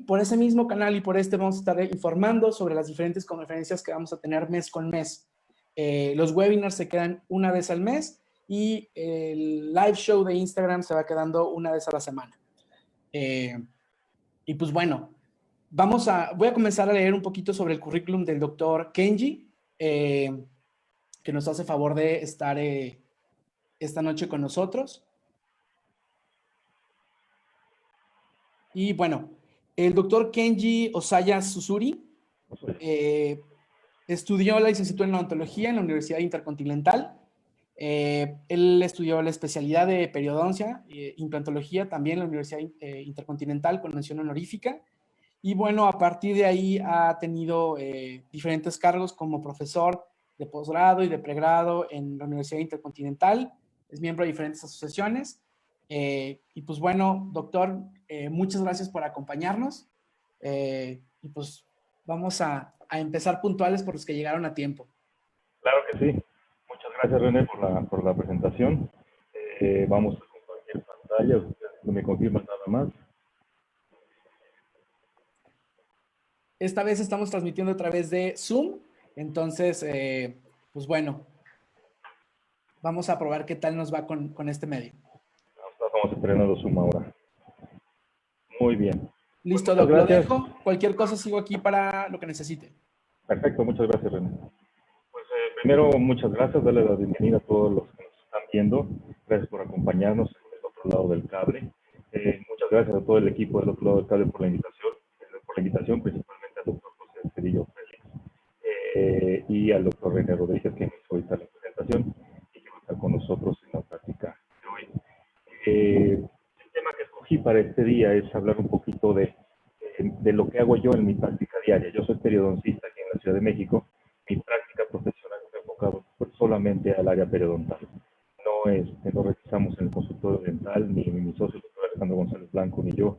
por ese mismo canal y por vamos a estar informando sobre las diferentes conferencias que vamos a tener mes con mes. Los webinars se quedan una vez al mes y el live show de Instagram se va quedando una vez a la semana. Y pues bueno, voy a comenzar a leer un poquito sobre el currículum del doctor Kenji, que nos hace favor de estar esta noche con nosotros. Y bueno, el doctor Kenji Osaya Tsusuri estudió la licenciatura en odontología en la Universidad Intercontinental. Él estudió la especialidad de periodoncia e implantología también en la Universidad Intercontinental con mención honorífica. Y bueno, a partir de ahí ha tenido diferentes cargos como profesor de posgrado y de pregrado en la Universidad Intercontinental. Es miembro de diferentes asociaciones. Y pues bueno, doctor, muchas gracias por acompañarnos. Y pues vamos a empezar puntuales por los que llegaron a tiempo. Claro que sí. Muchas gracias, René, por la presentación. Vamos a compartir pantalla. Usted me confirma nada más. Esta vez estamos transmitiendo a través de Zoom. Entonces, pues bueno, vamos a probar qué tal nos va con este medio. Estamos estrenando Zoom ahora. Muy bien. Listo, pues Doc, lo dejo. Cualquier cosa sigo aquí para lo que necesite. Perfecto, muchas gracias, René. Pues primero, muchas gracias. Darle la bienvenida a todos los que nos están viendo. Gracias por acompañarnos en el otro lado del cable. Muchas gracias a todo el equipo del otro lado del cable por la invitación, principalmente al doctor José Cedillo Félix y al doctor René Rodríguez, que nos hizo ahorita la presentación y que va a estar con nosotros en la práctica de hoy. El tema que escogí para este día es hablar un poquito de lo que hago yo en mi práctica diaria. Yo soy periodoncista aquí en la Ciudad de México. Mi práctica profesional está enfocada solamente al área periodontal. No realizamos en el consultorio dental, ni mi socio, el doctor Alejandro González Blanco, ni yo,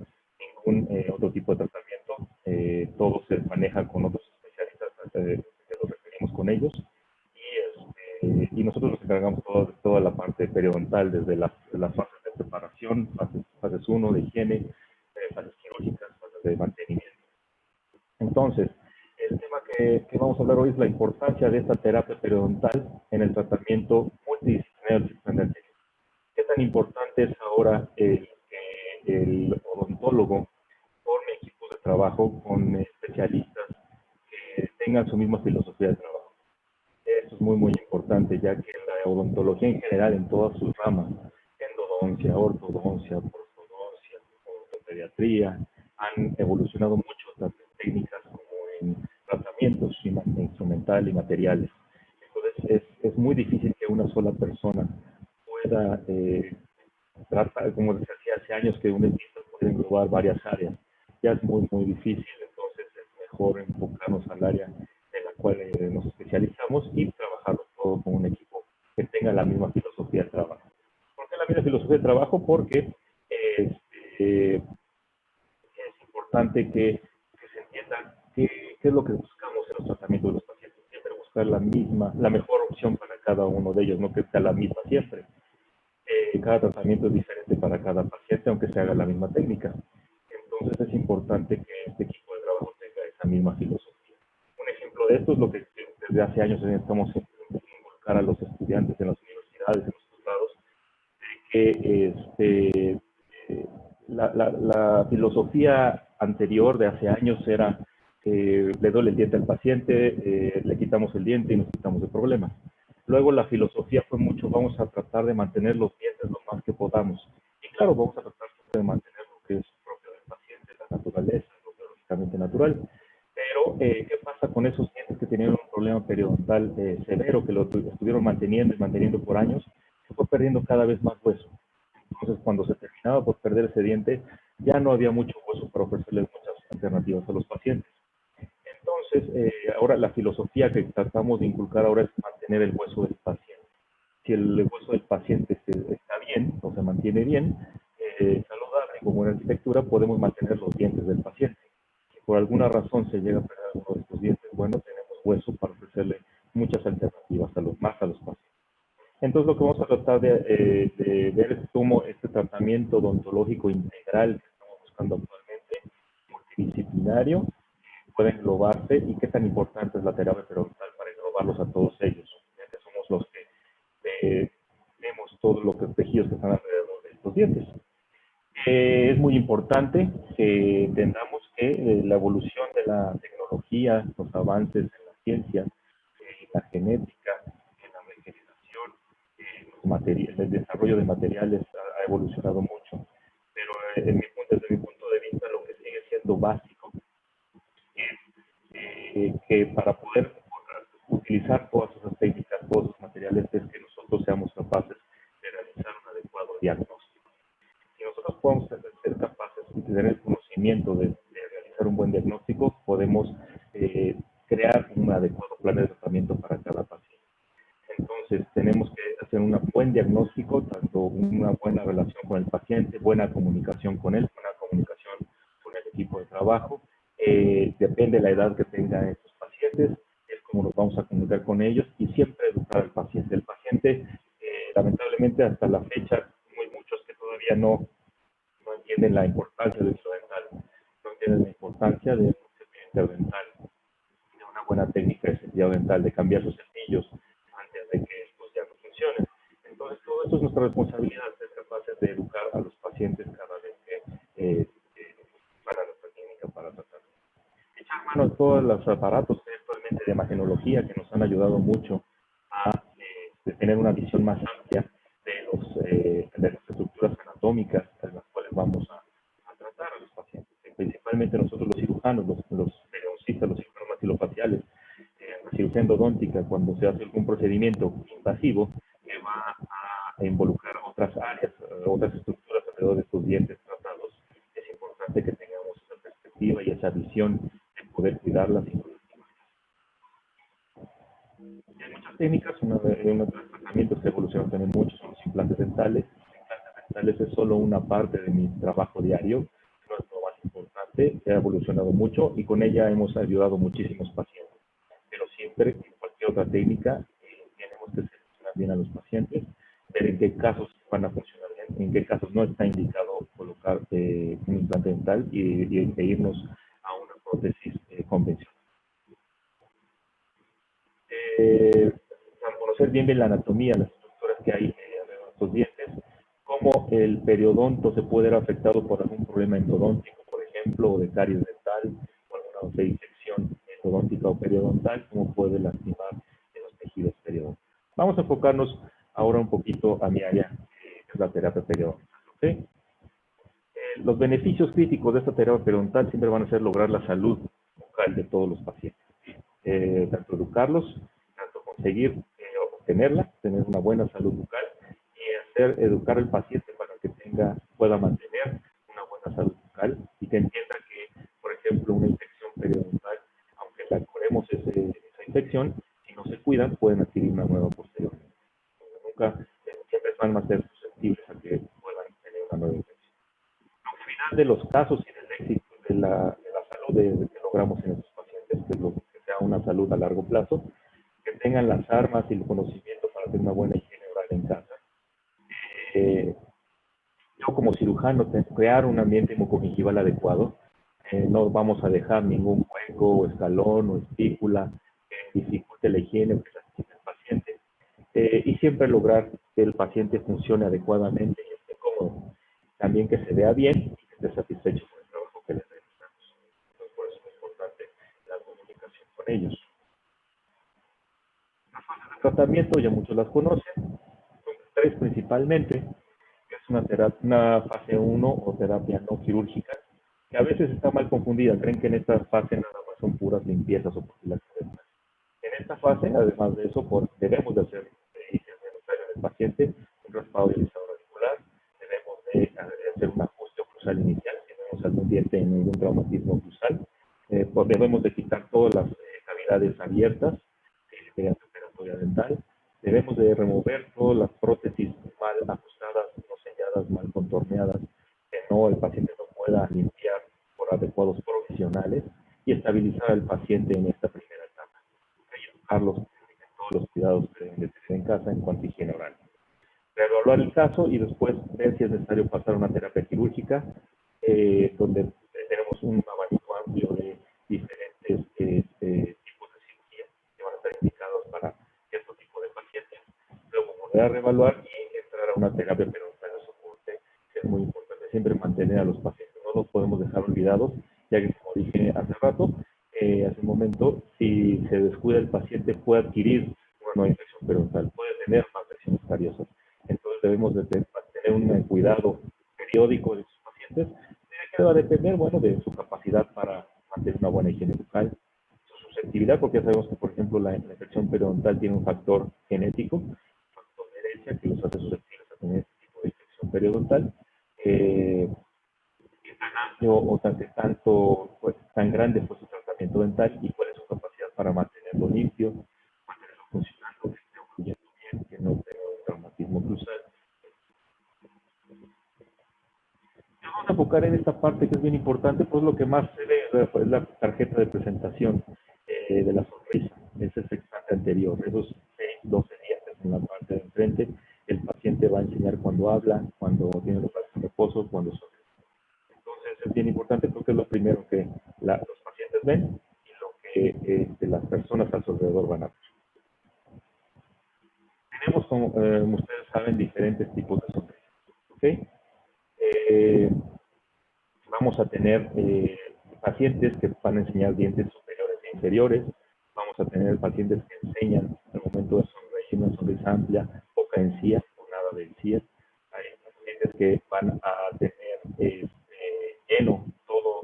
ningún otro tipo de tratamiento. Todo se maneja con otros especialistas que lo referimos con ellos. Y nosotros nos encargamos de toda la parte periodontal, desde las fases de preparación, fases 1 de higiene, fases quirúrgicas, fases de mantenimiento. Entonces, el tema que vamos a hablar hoy es la importancia de esta terapia periodontal en el tratamiento multidisciplinario del sistema dentista. ¿Qué tan importante es ahora que el odontólogo forme equipos de trabajo con especialistas que tengan su misma filosofía de trabajo? Esto es muy, muy importante, ya que la odontología en general, en todas sus ramas, endodoncia, ortodoncia, prostodoncia, odontopediatría, han evolucionado mucho tanto en técnicas como en tratamientos instrumental y materiales. Entonces, es muy difícil que una sola persona pueda tratar, como les decía hace años, que un dentista puede englobar varias áreas. Ya es muy, muy difícil, entonces es mejor enfocarnos al área en la cual nos especializamos y trabajarlo todo con un equipo que tenga la misma filosofía de trabajo. ¿Por qué la misma filosofía de trabajo? Porque es importante que se entienda qué es lo que buscamos en los tratamientos de los pacientes. Siempre buscar la mejor opción para cada uno de ellos, no que sea la misma siempre. Cada tratamiento es diferente para cada paciente, aunque se haga la misma técnica. Entonces es importante que este equipo de trabajo tenga esa misma filosofía. Un ejemplo de esto es lo que desde hace años estamos intentando involucrar a los estudiantes en las universidades, en los posgrados, de que la filosofía anterior de hace años era le duele el diente al paciente, le quitamos el diente y nos quitamos el problema. Luego la filosofía fue mucho, vamos a tratar de mantener los dientes lo más que podamos. Y claro, vamos a tratar de mantener lo que es propio del paciente, la naturaleza, lo biológicamente natural. Pero, ¿qué pasa con esos dientes que tenían un problema periodontal severo, que lo estuvieron manteniendo y manteniendo por años? Se fue perdiendo cada vez más hueso. Entonces, cuando se terminaba por perder ese diente, ya no había mucho hueso para ofrecerles muchas alternativas a los pacientes. Entonces, ahora la filosofía que tratamos de inculcar ahora es mantener el hueso del paciente. Si el hueso del paciente está bien o se mantiene bien, saludable, como en arquitectura, podemos mantener los dientes del paciente. Si por alguna razón se llega a perder alguno de estos dientes, bueno, tenemos hueso para ofrecerle muchas alternativas a los pacientes. Entonces, lo que vamos a tratar de ver es cómo este tratamiento odontológico integral que estamos buscando actualmente, multidisciplinario puede englobarse y qué tan importante es la terapia periodontal para englobarlos a todos ellos, ya que somos los que vemos todos los tejidos que están alrededor de estos dientes. Es muy importante que entendamos que la evolución de la tecnología, los avances en la ciencia, la genética, en la regeneración, el desarrollo de materiales ha evolucionado mucho. Pero desde mi punto de vista, lo que sigue siendo básico es que para poder utilizar todas esas técnicas, todos esos materiales, es que nosotros seamos capaces de realizar un adecuado diagnóstico. Si nosotros podemos ser capaces de tener el conocimiento de realizar un buen diagnóstico, podemos crear un adecuado plan de tratamiento para cada paciente. Entonces, tenemos que hacer un buen diagnóstico, tanto una buena relación con el paciente, buena comunicación con él, buena comunicación con el equipo de trabajo. Depende de la edad que tengan estos pacientes, es como nos vamos a comunicar con ellos y siempre educar al paciente. El paciente, lamentablemente, hasta la fecha, hay muchos que todavía no entienden la importancia del hilo dental, no entienden la importancia del cepillado dental, de una buena técnica de cepillado dental, de cambiar sus cepillos antes de que estos ya no funcionen. Entonces, todo esto es nuestra responsabilidad, ser capaces de educar a los pacientes cada vez que van a nuestra clínica para tratar. Echar mano a todos los aparatos actualmente de imagenología que nos han ayudado mucho a tener una visión más amplia de las estructuras anatómicas en las cuales vamos a tratar a los pacientes. Principalmente nosotros los cirujanos, los periodoncistas, los cirujanos maxilofaciales, la cirugía endodóntica, cuando se hace algún procedimiento invasivo que va a involucrar otras áreas, otras estructuras alrededor de estos dientes tratados, es importante que tengamos esa perspectiva y esa visión de poder cuidarlas y no lastimarlas. Hay muchas técnicas, uno de los tratamientos que evolucionan también mucho son los implantes dentales. Los implantes dentales es solo una parte de mi trabajo diario, no es lo más importante, ha evolucionado mucho y con ella hemos ayudado a muchísimos pacientes. Pero siempre, en cualquier otra técnica, tenemos que seleccionar bien a los pacientes, ver en qué casos van a funcionar bien, en qué casos no está indicado colocar un implante dental e irnos a una prótesis convencional. Conocer bien la anatomía, las estructuras que hay alrededor de estos dientes, cómo el periodonto se puede ver afectado por algún problema endodóntico, por ejemplo, o de caries dental, o alguna infección endodóntica o periodontal, cómo puede lastimar los tejidos periodontal. Vamos a enfocarnos ahora un poquito a mi área, que es la terapia periodontal. ¿Okay? Los beneficios críticos de esta terapia periodontal siempre van a ser lograr la salud bucal de todos los pacientes. Tanto educarlos, tanto conseguir obtenerla, tener una buena salud bucal y educar al paciente para que pueda mantener una buena salud bucal y que entienda que, por ejemplo, una infección periodontal, aunque la curemos esa infección, si no se cuidan, pueden adquirir una nueva posteriormente. Siempre van a ser susceptibles a que puedan tener una nueva infección. Al final de los casos y del éxito de la salud que logramos en estos pacientes, que sea una salud a largo plazo, que tengan las armas y el conocimiento para hacer una buena higiene oral en casa. Yo como cirujano, crear un ambiente mucogingival adecuado, no vamos a dejar ningún hueco o escalón o espícula que dificulte la higiene o que lastima al paciente. Y siempre lograr que el paciente funcione adecuadamente y esté cómodo. También que se vea bien y que esté satisfecho con el trabajo que les realizamos. Entonces, por eso es importante la comunicación con ellos. Las fases de tratamiento ya muchos las conocen, son tres principalmente, que es una fase 1 o terapia no quirúrgica, que a veces está mal confundida, creen que en esta fase nada más son puras limpiezas o profilaxis. En esta fase, además de eso, debemos de hacer, y si es necesario en el paciente, un raspado de rizador auricular, debemos de hacer un ajuste oclusal inicial, si tenemos algún diente en algún traumatismo oclusal, debemos de quitar todas las cavidades abiertas mediante operatoria dental, debemos de remover todas las prótesis mal ajustadas, no selladas, mal contorneadas, que el paciente no pueda limpiar por adecuados profesionales y estabilizar al paciente en esta primera etapa. Y educarlos en todos los cuidados que deben de tener en casa en cuanto a higiene oral. Reevaluar el caso y después ver si es necesario pasar una terapia quirúrgica, donde tenemos un abanico volver a reevaluar y entrar a una terapia periodontal de soporte, que es muy importante siempre mantener a los pacientes. No los podemos dejar olvidados, ya que como dije hace rato, hace un momento, si se descuida el paciente puede adquirir una nueva infección periodontal, puede tener más lesiones cariosas. Entonces debemos de tener un cuidado periódico de sus pacientes, que va a depender, bueno, de su capacidad para mantener una buena higiene bucal, su susceptibilidad, porque ya sabemos que, por ejemplo, la infección periodontal tiene un factor genético, un factor de herencia que los hace susceptibles a tener este tipo de infección periodontal. Qué tan amplio o tan grande fue su tratamiento dental y cuál es su capacidad para mantenerlo limpio, mantenerlo funcionando, que esté ocluyendo bien, que no tenga un traumatismo cruzal. Vamos a enfocar en esta parte que es bien importante, pues lo que más se ve es la tarjeta de presentación de la sonrisa, ese sextante anterior, esos 12 dientes en la parte de enfrente. El paciente va a enseñar cuando habla, cuando tiene los brazos en reposo, cuando sonríe. Entonces es bien importante porque es lo primero que los pacientes ven y lo que las personas a su alrededor van a ver. Tenemos, como ustedes saben, diferentes tipos de sonrisas. ¿Okay? Vamos a tener pacientes que van a enseñar dientes superiores e inferiores. Vamos a tener pacientes que enseñan al momento de sonreír una sonrisa amplia, poca encía o nada de encía. Hay pacientes que van a tener lleno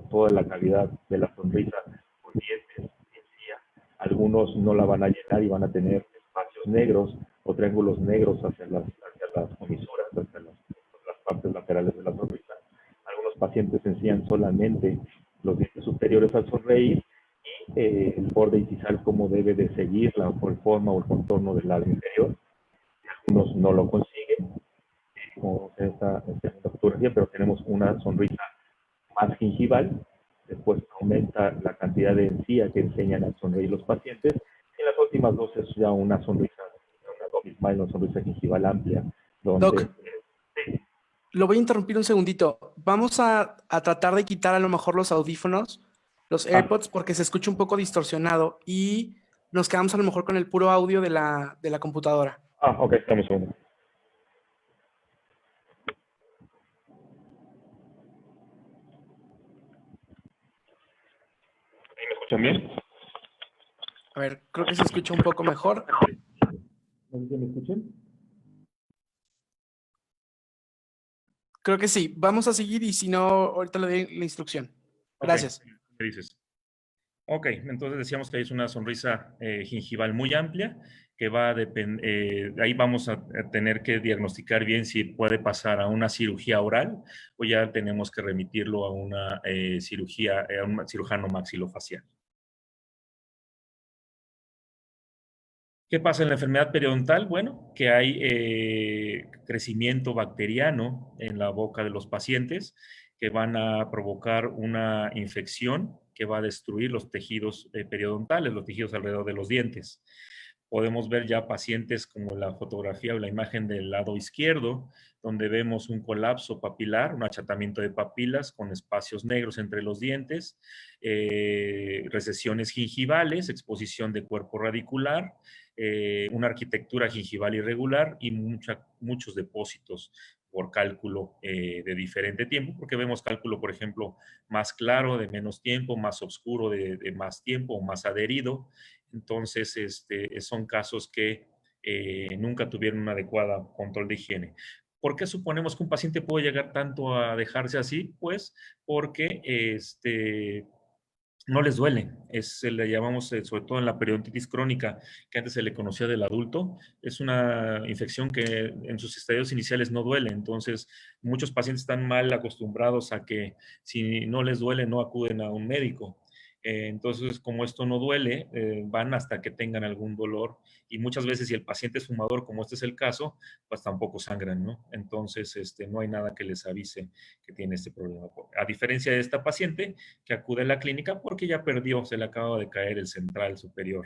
toda la cavidad de la sonrisa con dientes y encía. Algunos no la van a llenar y van a tener espacios negros o triángulos negros hacia las comisuras, hacia las partes laterales de la sonrisa. Algunos pacientes enseñan solamente los dientes superiores al sonreír y el borde incisal cómo debe de seguir la forma o el contorno del labio inferior. Algunos no lo consiguen, como esta fotografía, pero tenemos una sonrisa más gingival. Después aumenta la cantidad de encía que enseñan al sonreír los pacientes. Y en las últimas dos es ya una sonrisa, una double smile, una sonrisa gingival amplia, donde... Doc, lo voy a interrumpir un segundito. Vamos a tratar de quitar a lo mejor los audífonos, los AirPods, porque se escucha un poco distorsionado y nos quedamos a lo mejor con el puro audio de la computadora. Ok, estamos uno. ¿Me escuchan bien? A ver, creo que se escucha un poco mejor. ¿No sé si me escuchan? Creo que sí. Vamos a seguir y si no, ahorita le doy la instrucción. Gracias. Okay, ¿qué dices? Ok, entonces decíamos que es una sonrisa gingival muy amplia, que va a ahí vamos a tener que diagnosticar bien si puede pasar a una cirugía oral o ya tenemos que remitirlo a una cirugía, a un cirujano maxilofacial. ¿Qué pasa en la enfermedad periodontal? Bueno, que hay crecimiento bacteriano en la boca de los pacientes que van a provocar una infección que va a destruir los tejidos periodontales, los tejidos alrededor de los dientes. Podemos ver ya pacientes como la fotografía o la imagen del lado izquierdo, donde vemos un colapso papilar, un achatamiento de papilas con espacios negros entre los dientes, recesiones gingivales, exposición de cuerpo radicular, una arquitectura gingival irregular y muchos depósitos por cálculo de diferente tiempo, porque vemos cálculo, por ejemplo, más claro de menos tiempo, más oscuro de más tiempo o más adherido. Entonces, son casos que nunca tuvieron un adecuado control de higiene. ¿Por qué suponemos que un paciente puede llegar tanto a dejarse así? Pues porque no les duele. Le llamamos, sobre todo en la periodontitis crónica, que antes se le conocía del adulto, es una infección que en sus estadios iniciales no duele. Entonces, muchos pacientes están mal acostumbrados a que si no les duele, no acuden a un médico. Entonces, como esto no duele, van hasta que tengan algún dolor y muchas veces si el paciente es fumador, como este es el caso, pues tampoco sangran, ¿no? Entonces, no hay nada que les avise que tiene este problema. A diferencia de esta paciente que acude a la clínica porque ya perdió, se le acaba de caer el central superior.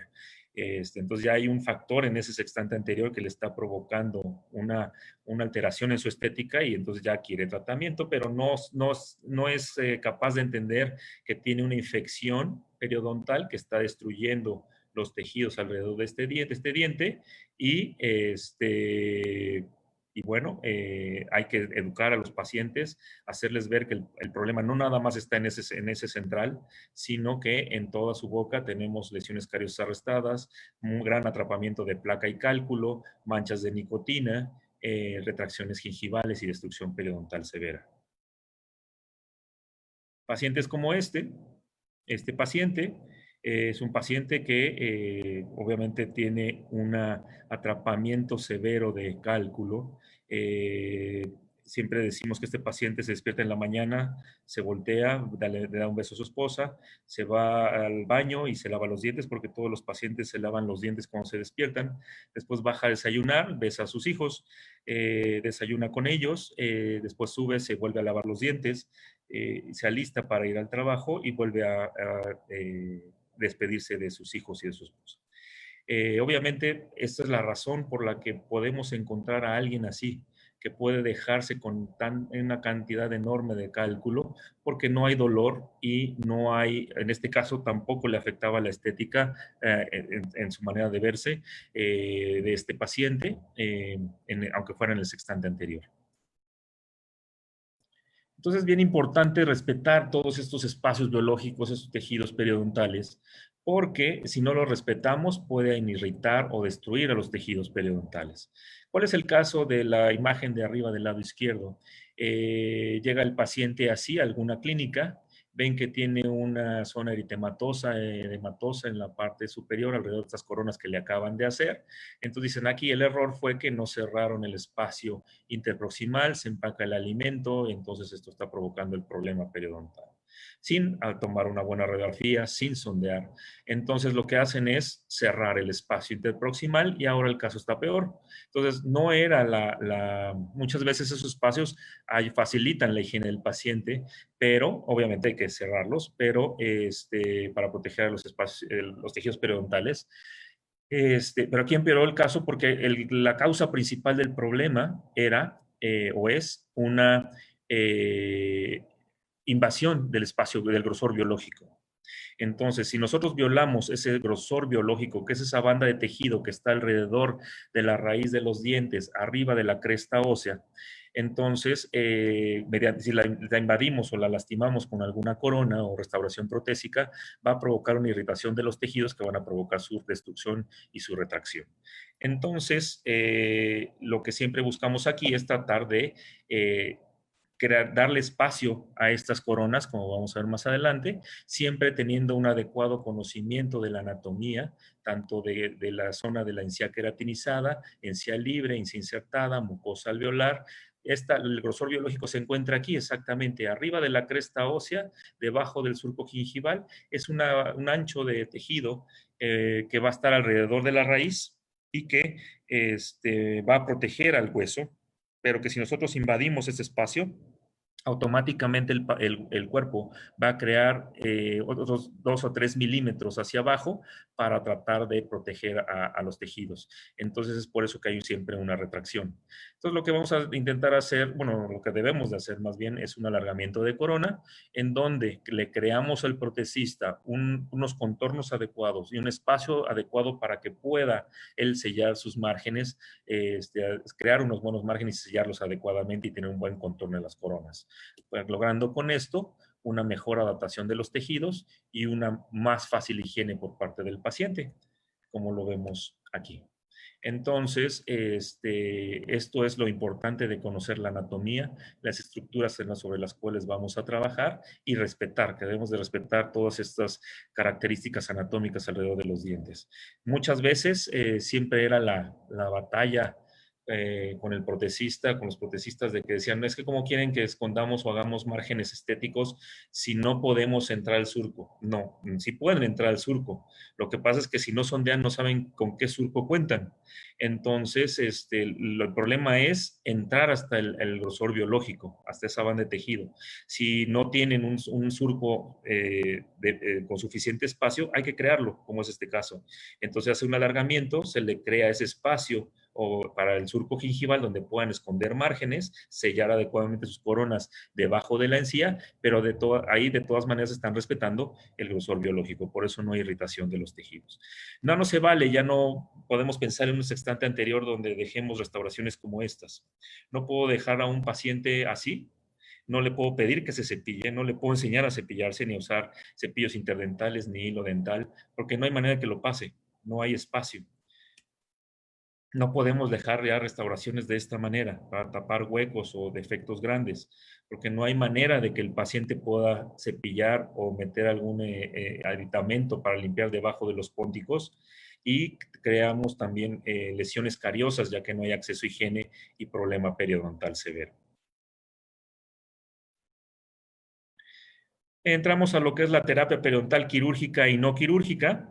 Entonces ya hay un factor en ese sextante anterior que le está provocando una alteración en su estética y entonces ya quiere tratamiento, pero no es capaz de entender que tiene una infección periodontal que está destruyendo los tejidos alrededor de este diente y, y bueno, hay que educar a los pacientes, hacerles ver que el problema no nada más está en ese central, sino que en toda su boca tenemos lesiones cariosas arrestadas, un gran atrapamiento de placa y cálculo, manchas de nicotina, retracciones gingivales y destrucción periodontal severa. Pacientes como este paciente es un paciente que obviamente tiene un atrapamiento severo de cálculo. Siempre decimos que este paciente se despierta en la mañana, se voltea, le da un beso a su esposa, se va al baño y se lava los dientes, porque todos los pacientes se lavan los dientes cuando se despiertan. Después baja a desayunar, besa a sus hijos, desayuna con ellos, después sube, se vuelve a lavar los dientes, se alista para ir al trabajo y vuelve a despedirse de sus hijos y de su esposa. Obviamente, esta es la razón por la que podemos encontrar a alguien así, que puede dejarse con una cantidad enorme de cálculo, porque no hay dolor y no hay, en este caso tampoco le afectaba la estética en su manera de verse de este paciente, aunque fuera en el sextante anterior. Entonces es bien importante respetar todos estos espacios biológicos, estos tejidos periodontales, porque si no los respetamos pueden irritar o destruir a los tejidos periodontales. ¿Cuál es el caso de la imagen de arriba del lado izquierdo? Llega el paciente así a alguna clínica, ven que tiene una zona eritematosa, edematosa en la parte superior alrededor de estas coronas que le acaban de hacer. Entonces dicen, aquí el error fue que no cerraron el espacio interproximal, se empaca el alimento, entonces esto está provocando el problema periodontal. Sin tomar una buena radiografía, sin sondear. Entonces lo que hacen es cerrar el espacio interproximal y ahora el caso está peor. Entonces no era muchas veces esos espacios facilitan la higiene del paciente, pero obviamente hay que cerrarlos, pero para proteger los espacios, los tejidos periodontales. Pero aquí empeoró el caso porque la causa principal del problema era o es una invasión del espacio, del grosor biológico. Entonces, si nosotros violamos ese grosor biológico, que es esa banda de tejido que está alrededor de la raíz de los dientes, arriba de la cresta ósea, entonces, si la invadimos o la lastimamos con alguna corona o restauración protésica, va a provocar una irritación de los tejidos que van a provocar su destrucción y su retracción. Entonces, lo que siempre buscamos aquí es tratar de darle espacio a estas coronas, como vamos a ver más adelante, siempre teniendo un adecuado conocimiento de la anatomía, tanto de la zona de la encía queratinizada, encía libre, encía insertada, mucosa alveolar. El grosor biológico se encuentra aquí, exactamente arriba de la cresta ósea, debajo del surco gingival. Es un ancho de tejido que va a estar alrededor de la raíz y que va a proteger al hueso, pero que si nosotros invadimos ese espacio, automáticamente el cuerpo va a crear otros 2 o 3 milímetros hacia abajo para tratar de proteger a los tejidos. Entonces es por eso que hay siempre una retracción. Entonces lo que vamos a intentar hacer, bueno, lo que debemos de hacer más bien es un alargamiento de corona en donde le creamos al protesista unos contornos adecuados y un espacio adecuado para que pueda él sellar sus márgenes, crear unos buenos márgenes y sellarlos adecuadamente y tener un buen contorno de las coronas, logrando con esto una mejor adaptación de los tejidos y una más fácil higiene por parte del paciente, como lo vemos aquí. Entonces, esto es lo importante de conocer la anatomía, las estructuras sobre las cuales vamos a trabajar y respetar, que debemos de respetar todas estas características anatómicas alrededor de los dientes. Muchas veces siempre era la batalla con el protesista, con los protesistas, de que decían, es que cómo quieren que escondamos o hagamos márgenes estéticos si no podemos entrar al surco. No, sí pueden entrar al surco. Lo que pasa es que si no sondean, no saben con qué surco cuentan. Entonces, el problema es entrar hasta el grosor biológico, hasta esa banda de tejido. Si no tienen un surco con suficiente espacio, hay que crearlo, como es este caso. Entonces, hace un alargamiento, se le crea ese espacio o para el surco gingival, donde puedan esconder márgenes, sellar adecuadamente sus coronas debajo de la encía, pero ahí de todas maneras están respetando el grosor biológico, por eso no hay irritación de los tejidos. No se vale, ya no podemos pensar en un sextante anterior donde dejemos restauraciones como estas. No puedo dejar a un paciente así, no le puedo pedir que se cepille, no le puedo enseñar a cepillarse ni a usar cepillos interdentales ni hilo dental, porque no hay manera que lo pase, no hay espacio. No podemos dejar ya restauraciones de esta manera para tapar huecos o defectos grandes, porque no hay manera de que el paciente pueda cepillar o meter algún aditamento para limpiar debajo de los pónticos, y creamos también lesiones cariosas, ya que no hay acceso a higiene y problema periodontal severo. Entramos a lo que es la terapia periodontal quirúrgica y no quirúrgica.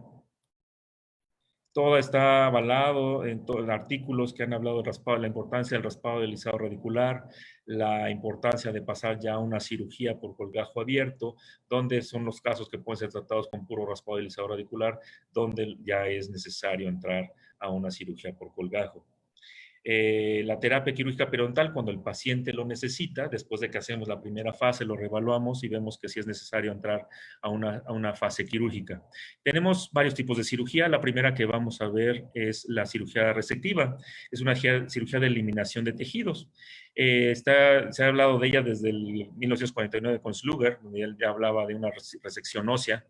Todo está avalado en todos los artículos que han hablado del raspado, la importancia del raspado del alisado radicular, la importancia de pasar ya a una cirugía por colgajo abierto, donde son los casos que pueden ser tratados con puro raspado del alisado radicular, donde ya es necesario entrar a una cirugía por colgajo. La terapia quirúrgica periodontal, cuando el paciente lo necesita, después de que hacemos la primera fase, lo reevaluamos y vemos que sí es necesario entrar a una fase quirúrgica. Tenemos varios tipos de cirugía. La primera que vamos a ver es la cirugía resectiva. Es una cirugía de eliminación de tejidos. Se ha hablado de ella desde el 1949 con Sluger, donde él ya hablaba de una resección ósea.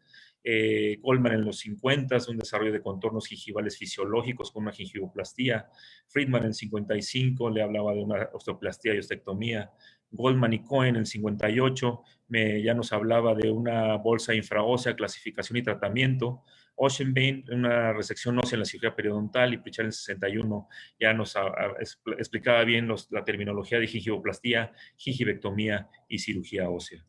Goldman en los 50, un desarrollo de contornos gingivales fisiológicos con una gingivoplastía. Friedman en 55 le hablaba de una osteoplastía y ostectomía. Goldman y Cohen en 58 ya nos hablaba de una bolsa infraósea, clasificación y tratamiento. Oceanbein, una resección ósea en la cirugía periodontal, y Pritchard en 61 ya nos explicaba bien la terminología de gingivoplastía, gingivectomía y cirugía ósea.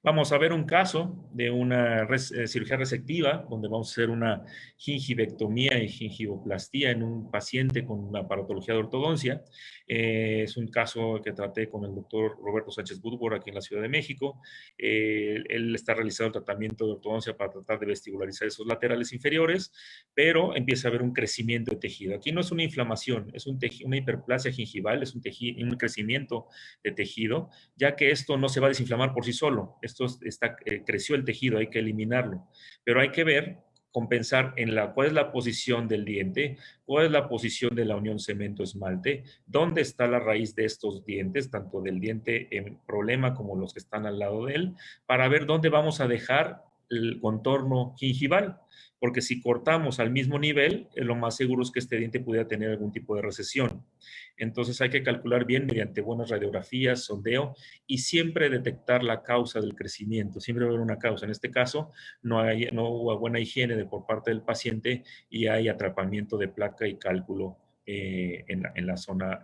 Vamos a ver un caso de una cirugía resectiva, donde vamos a hacer una gingivectomía y gingivoplastía en un paciente con una aparatología de ortodoncia. Es un caso que traté con el doctor Roberto Sánchez Woodward aquí en la Ciudad de México. Él está realizando el tratamiento de ortodoncia para tratar de vestibularizar esos laterales inferiores, pero empieza a haber un crecimiento de tejido. Aquí no es una inflamación, es una hiperplasia gingival, es un crecimiento de tejido, ya que esto no se va a desinflamar por sí solo. Esto creció el tejido, hay que eliminarlo. Pero hay que ver, compensar cuál es la posición del diente, cuál es la posición de la unión cemento-esmalte, dónde está la raíz de estos dientes, tanto del diente en problema como los que están al lado de él, para ver dónde vamos a dejar el contorno gingival. Porque si cortamos al mismo nivel, lo más seguro es que este diente pudiera tener algún tipo de recesión. Entonces hay que calcular bien mediante buenas radiografías, sondeo, y siempre detectar la causa del crecimiento. Siempre va a haber una causa. En este caso, no hubo buena higiene por parte del paciente y hay atrapamiento de placa y cálculo en la zona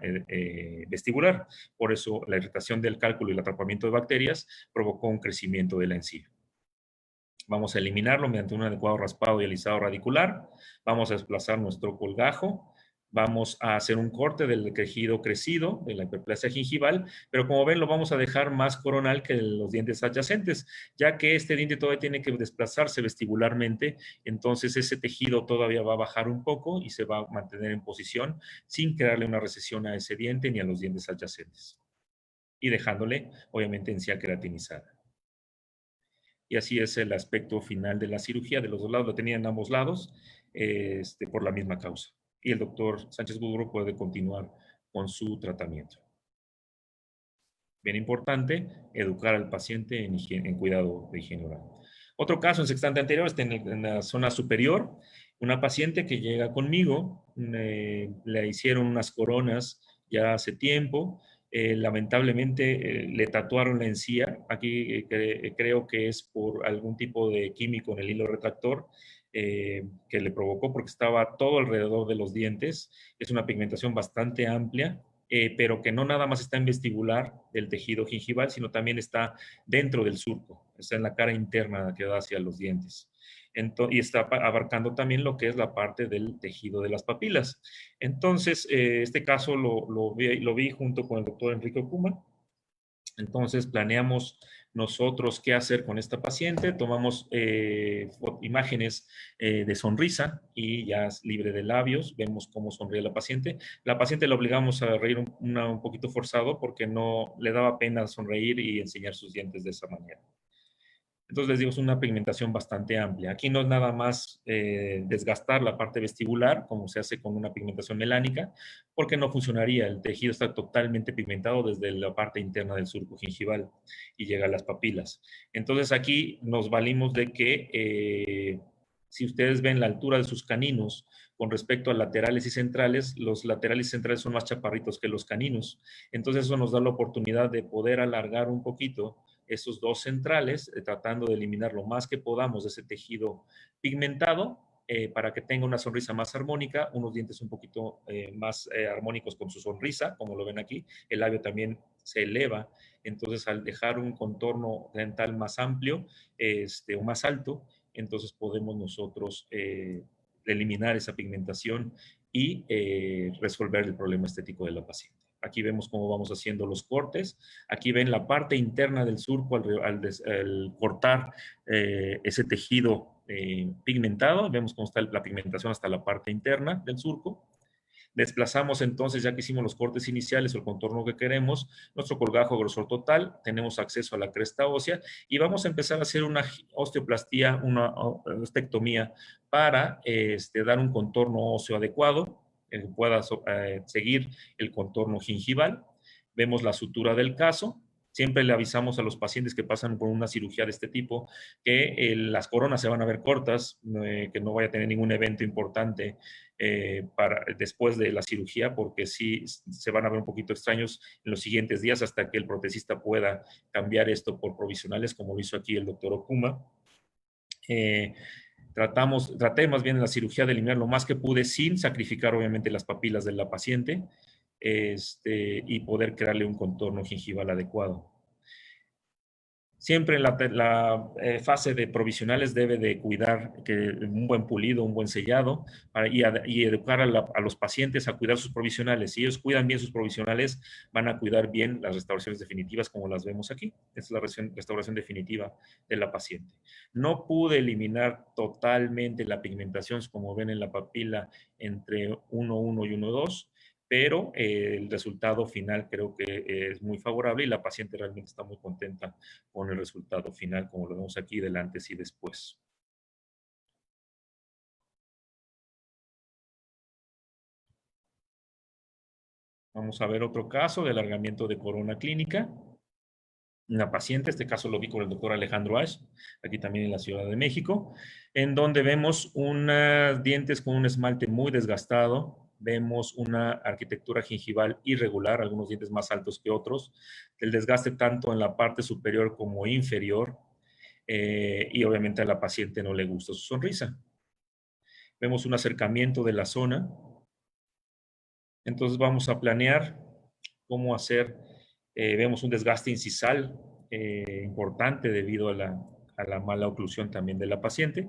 vestibular. Por eso la irritación del cálculo y el atrapamiento de bacterias provocó un crecimiento de la encía. Vamos a eliminarlo mediante un adecuado raspado y alisado radicular. Vamos a desplazar nuestro colgajo. Vamos a hacer un corte del tejido crecido, de la hiperplasia gingival, pero como ven lo vamos a dejar más coronal que los dientes adyacentes, ya que este diente todavía tiene que desplazarse vestibularmente, entonces ese tejido todavía va a bajar un poco y se va a mantener en posición sin crearle una recesión a ese diente ni a los dientes adyacentes. Y dejándole, obviamente, encía queratinizada. Y así es el aspecto final de la cirugía. De los dos lados, lo tenía en ambos lados, por la misma causa. Y el doctor Sánchez Woodward puede continuar con su tratamiento. Bien importante, educar al paciente en cuidado de higiene oral. Otro caso en sextante anterior está en la zona superior. Una paciente que llega conmigo, le hicieron unas coronas ya hace tiempo. Lamentablemente le tatuaron la encía. Aquí creo que es por algún tipo de químico en el hilo retractor que le provocó, porque estaba todo alrededor de los dientes. Es una pigmentación bastante amplia, pero que no nada más está en vestibular del tejido gingival, sino también está dentro del surco, está en la cara interna que da hacia los dientes. Y está abarcando también lo que es la parte del tejido de las papilas. Entonces, este caso lo vi junto con el doctor Enrique Okuma, Entonces planeamos nosotros qué hacer con esta paciente, tomamos imágenes de sonrisa y ya es libre de labios, vemos cómo sonríe la paciente. La paciente la obligamos a reír un poquito forzado porque no le daba pena sonreír y enseñar sus dientes de esa manera. Entonces les digo, es una pigmentación bastante amplia. Aquí no es nada más desgastar la parte vestibular, como se hace con una pigmentación melánica, porque no funcionaría. El tejido está totalmente pigmentado desde la parte interna del surco gingival y llega a las papilas. Entonces aquí nos valimos de que si ustedes ven la altura de sus caninos con respecto a laterales y centrales, los laterales y centrales son más chaparritos que los caninos. Entonces eso nos da la oportunidad de poder alargar un poquito esos dos centrales, tratando de eliminar lo más que podamos de ese tejido pigmentado para que tenga una sonrisa más armónica, unos dientes un poquito más armónicos con su sonrisa, como lo ven aquí. El labio también se eleva, entonces al dejar un contorno dental más amplio o más alto, entonces podemos nosotros eliminar esa pigmentación y resolver el problema estético de la paciente. Aquí vemos cómo vamos haciendo los cortes. Aquí ven la parte interna del surco al cortar ese tejido pigmentado. Vemos cómo está la pigmentación hasta la parte interna del surco. Desplazamos entonces, ya que hicimos los cortes iniciales o el contorno que queremos, nuestro colgajo a grosor total, tenemos acceso a la cresta ósea y vamos a empezar a hacer una osteoplastía, una ostectomía para dar un contorno óseo adecuado, que pueda seguir el contorno gingival. Vemos la sutura del caso. Siempre le avisamos a los pacientes que pasan por una cirugía de este tipo que las coronas se van a ver cortas, que no vaya a tener ningún evento importante después de la cirugía, porque sí se van a ver un poquito extraños en los siguientes días hasta que el protesista pueda cambiar esto por provisionales, como lo hizo aquí el doctor Okuma. Traté más bien en la cirugía de eliminar lo más que pude sin sacrificar obviamente las papilas de la paciente y poder crearle un contorno gingival adecuado. Siempre en la fase de provisionales debe de cuidar que un buen pulido, un buen sellado y educar a los pacientes a cuidar sus provisionales. Si ellos cuidan bien sus provisionales, van a cuidar bien las restauraciones definitivas como las vemos aquí. Esta es la restauración definitiva de la paciente. No pude eliminar totalmente la pigmentación, como ven en la papila entre 1,1 y 1,2, pero el resultado final creo que es muy favorable y la paciente realmente está muy contenta con el resultado final, como lo vemos aquí del antes y después. Vamos a ver otro caso de alargamiento de corona clínica. Una paciente, este caso lo vi con el doctor Alejandro Ash, aquí también en la Ciudad de México, en donde vemos unos dientes con un esmalte muy desgastado, vemos una arquitectura gingival irregular, algunos dientes más altos que otros, el desgaste tanto en la parte superior como inferior, y obviamente a la paciente no le gusta su sonrisa. Vemos un acercamiento de la zona, entonces vamos a planear cómo hacer, vemos un desgaste incisal importante debido a la mala oclusión también de la paciente.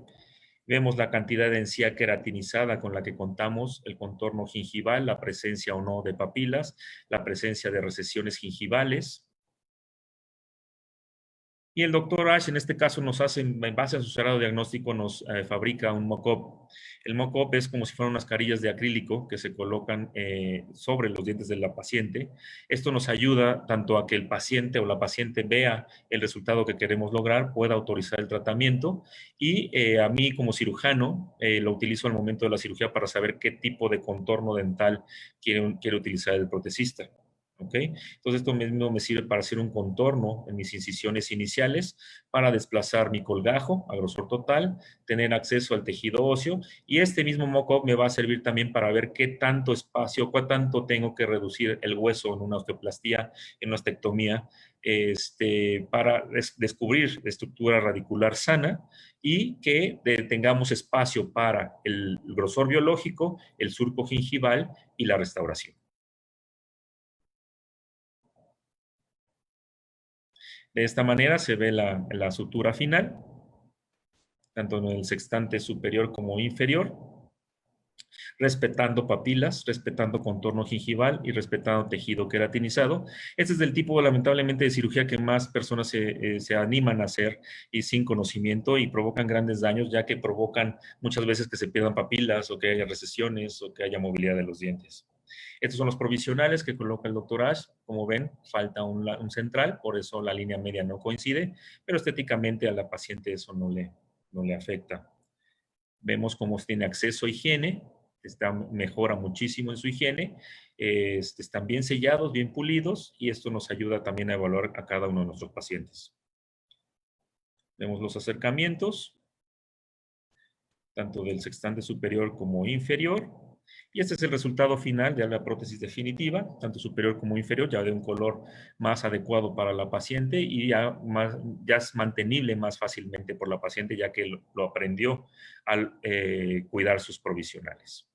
Vemos la cantidad de encía queratinizada con la que contamos, el contorno gingival, la presencia o no de papilas, la presencia de recesiones gingivales. Y el doctor Ash, en este caso, nos hace, en base a su cerrado diagnóstico, nos fabrica un mock-up. El mock-up es como si fueran unas carillas de acrílico que se colocan sobre los dientes de la paciente. Esto nos ayuda tanto a que el paciente o la paciente vea el resultado que queremos lograr, pueda autorizar el tratamiento y a mí como cirujano lo utilizo al momento de la cirugía para saber qué tipo de contorno dental quiere utilizar el protesista. ¿Ok? Entonces esto mismo me sirve para hacer un contorno en mis incisiones iniciales, para desplazar mi colgajo a grosor total, tener acceso al tejido óseo y este mismo mock-up me va a servir también para ver qué tanto espacio, cuánto tanto tengo que reducir el hueso en una osteoplastía, en una ostectomía, para descubrir estructura radicular sana y que tengamos espacio para el grosor biológico, el surco gingival y la restauración. De esta manera se ve la sutura final, tanto en el sextante superior como inferior. respetando papilas, respetando contorno gingival y respetando tejido queratinizado. Este es del tipo, lamentablemente, de cirugía que más personas se animan a hacer y sin conocimiento y provocan grandes daños, ya que provocan muchas veces que se pierdan papilas o que haya recesiones o que haya movilidad de los dientes. Estos son los provisionales que coloca el doctor Ash. Como ven, falta un central, por eso la línea media no coincide, pero estéticamente a la paciente eso no le afecta. Vemos cómo tiene acceso a higiene, mejora muchísimo en su higiene, están bien sellados, bien pulidos, y esto nos ayuda también a evaluar a cada uno de nuestros pacientes. Vemos los acercamientos, tanto del sextante superior como inferior. Y este es el resultado final de la prótesis definitiva, tanto superior como inferior, ya de un color más adecuado para la paciente y ya es mantenible más fácilmente por la paciente, ya que lo aprendió al cuidar sus provisionales.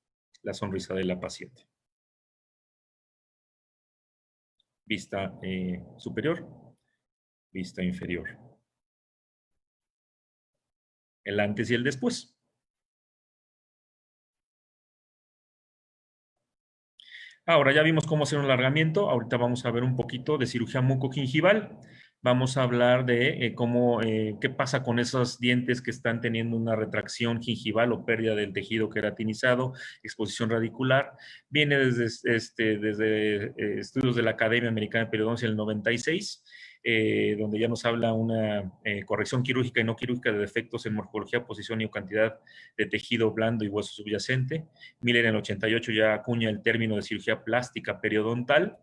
La sonrisa de la paciente. Vista superior, vista inferior. El antes y el después. Ahora ya vimos cómo hacer un alargamiento. Ahorita vamos a ver un poquito de cirugía mucogingival. Vamos a hablar de qué pasa con esos dientes que están teniendo una retracción gingival o pérdida del tejido queratinizado, exposición radicular. Viene desde estudios de la Academia Americana de Periodoncia en el 96, donde ya nos habla una corrección quirúrgica y no quirúrgica de defectos en morfología, posición y cantidad de tejido blando y hueso subyacente. Miller en el 88 ya acuña el término de cirugía plástica periodontal.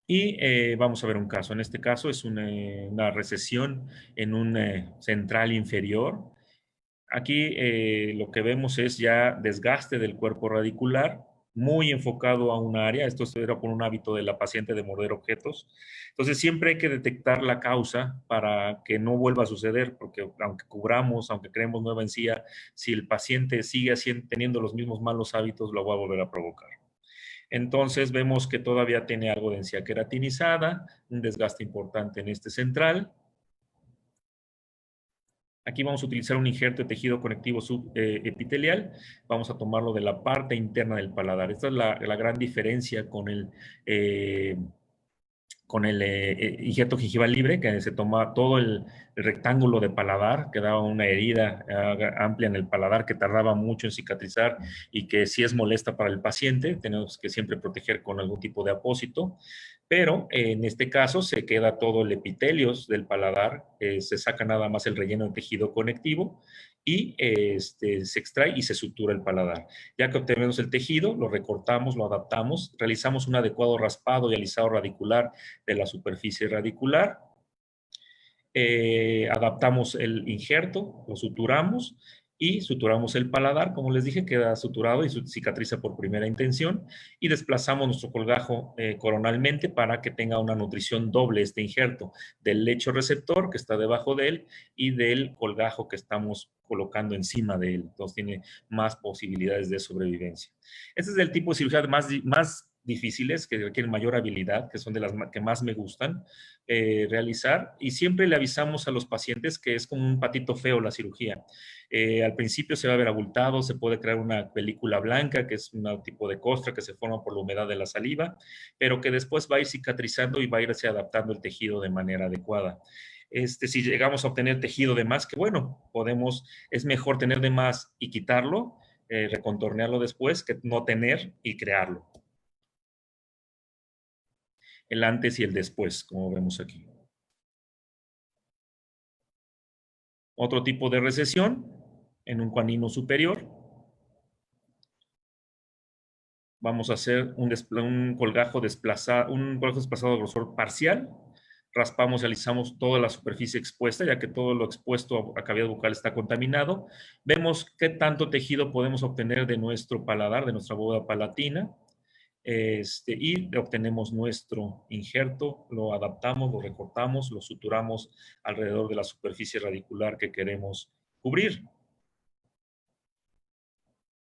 Y vamos a ver un caso. En este caso es una recesión en un central inferior. Aquí lo que vemos es ya desgaste del cuerpo radicular, muy enfocado a un área. Esto era por un hábito de la paciente de morder objetos. Entonces siempre hay que detectar la causa para que no vuelva a suceder, porque aunque cubramos, aunque creemos nueva encía, si el paciente sigue teniendo los mismos malos hábitos, lo va a volver a provocar. Entonces vemos que todavía tiene algo de encía queratinizada, un desgaste importante en este central. Aquí vamos a utilizar un injerto de tejido conectivo subepitelial. Vamos a tomarlo de la parte interna del paladar. Esta es la gran diferencia con el injerto gingival libre, que se toma todo el rectángulo de paladar, que daba una herida amplia en el paladar que tardaba mucho en cicatrizar y que sí es molesta para el paciente. Tenemos que siempre proteger con algún tipo de apósito, pero en este caso se queda todo el epitelio del paladar, se saca nada más el relleno de tejido conectivo y se extrae y se sutura el paladar. Ya que obtenemos el tejido, lo recortamos, lo adaptamos, realizamos un adecuado raspado y alisado radicular de la superficie radicular, adaptamos el injerto, lo suturamos y suturamos el paladar, como les dije, queda suturado y cicatriza por primera intención, y desplazamos nuestro colgajo coronalmente para que tenga una nutrición doble este injerto, del lecho receptor que está debajo de él y del colgajo que estamos colocando encima de él. Entonces tiene más posibilidades de sobrevivencia. Este es el tipo de cirugía más difíciles, que requieren mayor habilidad, que son de las que más me gustan realizar, y siempre le avisamos a los pacientes que es como un patito feo la cirugía. Al principio se va a ver abultado, se puede crear una película blanca, que es un tipo de costra que se forma por la humedad de la saliva, pero que después va a ir cicatrizando y va a irse adaptando el tejido de manera adecuada. Si llegamos a obtener tejido de más, que bueno, es mejor tener de más y quitarlo, recontornearlo después, que no tener y crearlo. El antes y el después, como vemos aquí. Otro tipo de recesión en un canino superior. Vamos a hacer un colgajo desplazado de grosor parcial. Raspamos y alisamos toda la superficie expuesta, ya que todo lo expuesto a cavidad bucal está contaminado. Vemos qué tanto tejido podemos obtener de nuestro paladar, de nuestra bóveda palatina. Y obtenemos nuestro injerto, lo adaptamos, lo recortamos, lo suturamos alrededor de la superficie radicular que queremos cubrir.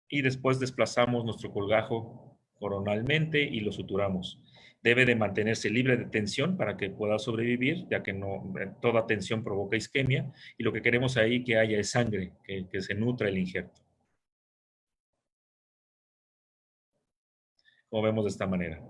Y después desplazamos nuestro colgajo coronalmente y lo suturamos. Debe de mantenerse libre de tensión para que pueda sobrevivir, ya que no, toda tensión provoca isquemia, y lo que queremos ahí que haya es sangre, que se nutra el injerto. Como vemos de esta manera.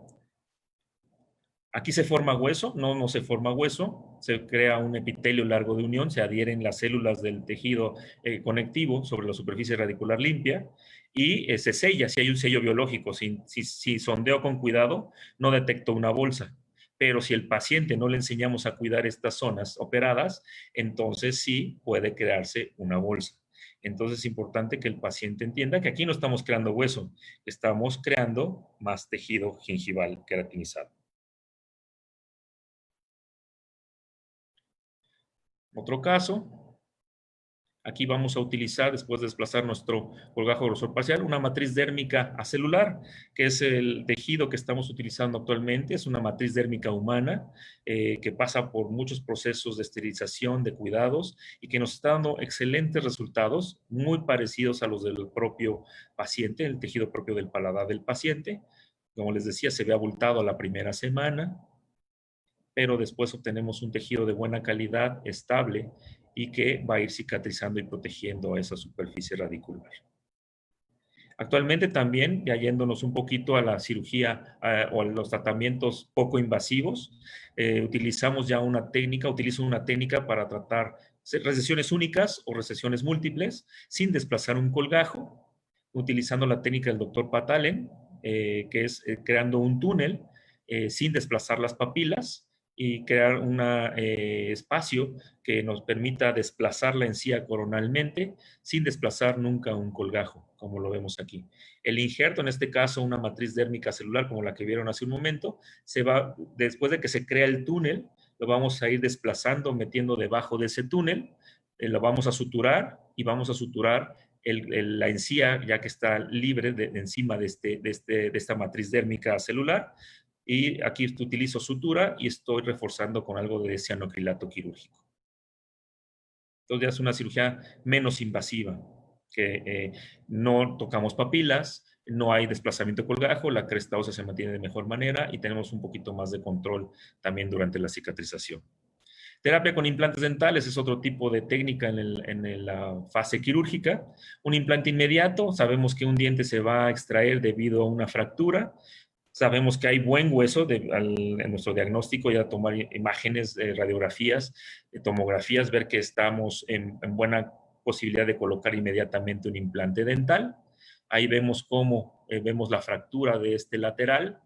Aquí se forma hueso, no se forma hueso, se crea un epitelio largo de unión, se adhieren las células del tejido conectivo sobre la superficie radicular limpia y se sella, si hay un sello biológico. Si sondeo con cuidado, no detecto una bolsa. Pero si el paciente no le enseñamos a cuidar estas zonas operadas, entonces sí puede crearse una bolsa. Entonces es importante que el paciente entienda que aquí no estamos creando hueso, estamos creando más tejido gingival queratinizado. Otro caso, aquí vamos a utilizar, después de desplazar nuestro colgajo grosor parcial, una matriz dérmica acelular, que es el tejido que estamos utilizando actualmente. Es una matriz dérmica humana que pasa por muchos procesos de esterilización, de cuidados, y que nos está dando excelentes resultados, muy parecidos a los del propio paciente, el tejido propio del paladar del paciente. Como les decía, se ve abultado a la primera semana, pero después obtenemos un tejido de buena calidad, estable, y que va a ir cicatrizando y protegiendo esa superficie radicular. Actualmente también, ya yéndonos un poquito a la cirugía o a los tratamientos poco invasivos, utilizo una técnica para tratar recesiones únicas o recesiones múltiples sin desplazar un colgajo, utilizando la técnica del doctor Pat Allen, que es creando un túnel sin desplazar las papilas y crear un espacio que nos permita desplazar la encía coronalmente sin desplazar nunca un colgajo, como lo vemos aquí. El injerto, en este caso una matriz dérmica celular como la que vieron hace un momento, después de que se crea el túnel, lo vamos a ir desplazando, metiendo debajo de ese túnel, lo vamos a suturar y vamos a suturar la encía ya que está libre encima de esta matriz dérmica celular. Y aquí utilizo sutura y estoy reforzando con algo de cianocrilato quirúrgico. Entonces ya es una cirugía menos invasiva, que no tocamos papilas, no hay desplazamiento de colgajo, la cresta ósea se mantiene de mejor manera y tenemos un poquito más de control también durante la cicatrización. Terapia con implantes dentales es otro tipo de técnica en la fase quirúrgica. Un implante inmediato, sabemos que un diente se va a extraer debido a una fractura. Sabemos que hay buen hueso en nuestro diagnóstico, ya tomar imágenes, radiografías, tomografías, ver que estamos en buena posibilidad de colocar inmediatamente un implante dental. Ahí vemos cómo vemos la fractura de este lateral.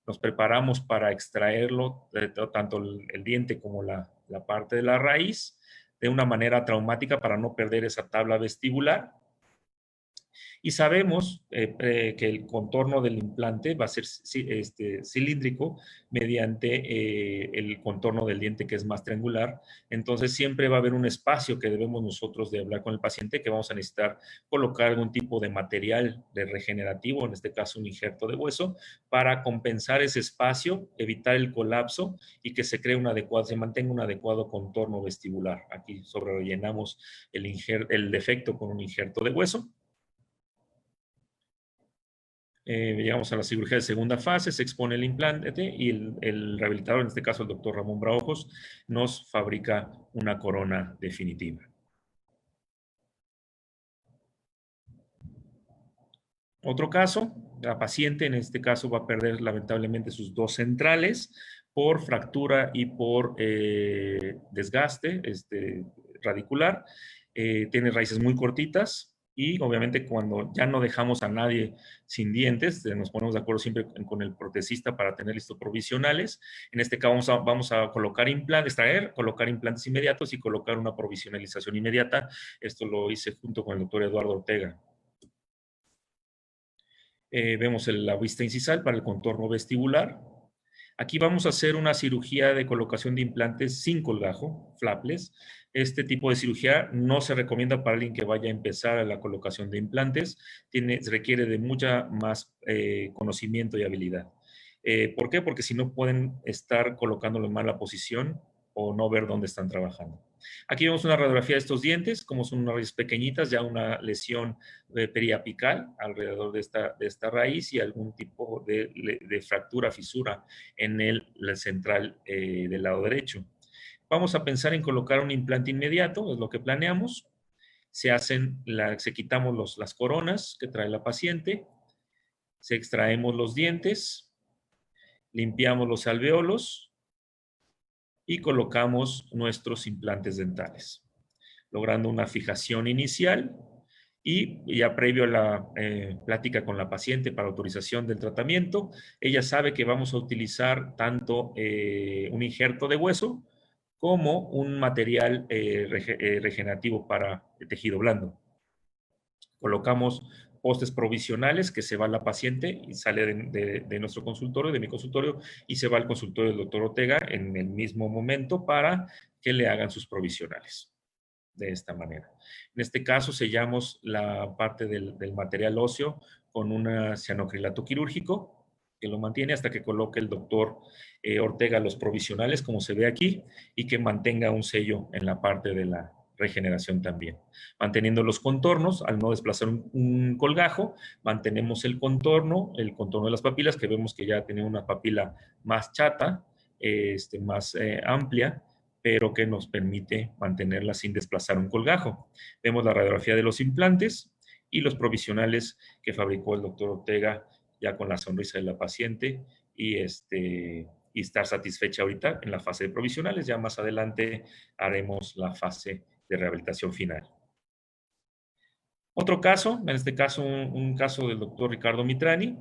Nos preparamos para extraerlo, tanto el diente como la parte de la raíz, de una manera traumática para no perder esa tabla vestibular. Y sabemos que el contorno del implante va a ser cilíndrico mediante el contorno del diente que es más triangular. Entonces siempre va a haber un espacio que debemos nosotros de hablar con el paciente, que vamos a necesitar colocar algún tipo de material de regenerativo, en este caso un injerto de hueso, para compensar ese espacio, evitar el colapso y que se mantenga un adecuado contorno vestibular. Aquí sobre rellenamos el defecto con un injerto de hueso. Llegamos a la cirugía de segunda fase, se expone el implante y el rehabilitador, en este caso el doctor Ramón Braojos, nos fabrica una corona definitiva. Otro caso, la paciente en este caso va a perder lamentablemente sus dos centrales por fractura y por desgaste radicular. Tiene raíces muy cortitas. Y obviamente cuando ya no dejamos a nadie sin dientes, nos ponemos de acuerdo siempre con el protesista para tener listos provisionales. En este caso vamos a colocar implantes, colocar implantes inmediatos y colocar una provisionalización inmediata. Esto lo hice junto con el doctor Eduardo Ortega. Vemos la vista incisal para el contorno vestibular. Aquí vamos a hacer una cirugía de colocación de implantes sin colgajo, flapless. Este tipo de cirugía no se recomienda para alguien que vaya a empezar a la colocación de implantes. Requiere de mucha más conocimiento y habilidad. ¿Por qué? Porque si no pueden estar colocándolo en mala posición, o no ver dónde están trabajando. Aquí vemos una radiografía de estos dientes, como son unas raíces pequeñitas, ya una lesión periapical alrededor de esta raíz y algún tipo de fractura, fisura en el central del lado derecho. Vamos a pensar en colocar un implante inmediato, es lo que planeamos. Se quitamos las coronas que trae la paciente, se extraemos los dientes, limpiamos los alveolos y colocamos nuestros implantes dentales, logrando una fijación inicial y ya previo a la plática con la paciente para autorización del tratamiento, ella sabe que vamos a utilizar tanto un injerto de hueso como un material regenerativo para el tejido blando. Colocamos postes provisionales que se va la paciente y sale de nuestro consultorio, de mi consultorio, y se va al consultorio del doctor Ortega en el mismo momento para que le hagan sus provisionales. De esta manera. En este caso sellamos la parte del material óseo con un cianocrilato quirúrgico que lo mantiene hasta que coloque el doctor Ortega los provisionales, como se ve aquí, y que mantenga un sello en la parte de la regeneración también. Manteniendo los contornos, al no desplazar un colgajo, mantenemos el contorno de las papilas, que vemos que ya tiene una papila más chata, más amplia, pero que nos permite mantenerla sin desplazar un colgajo. Vemos la radiografía de los implantes y los provisionales que fabricó el doctor Ortega ya con la sonrisa de la paciente y estar satisfecha ahorita en la fase de provisionales. Ya más adelante haremos la fase de rehabilitación final. Otro caso, en este caso un caso del doctor Ricardo Mitrani,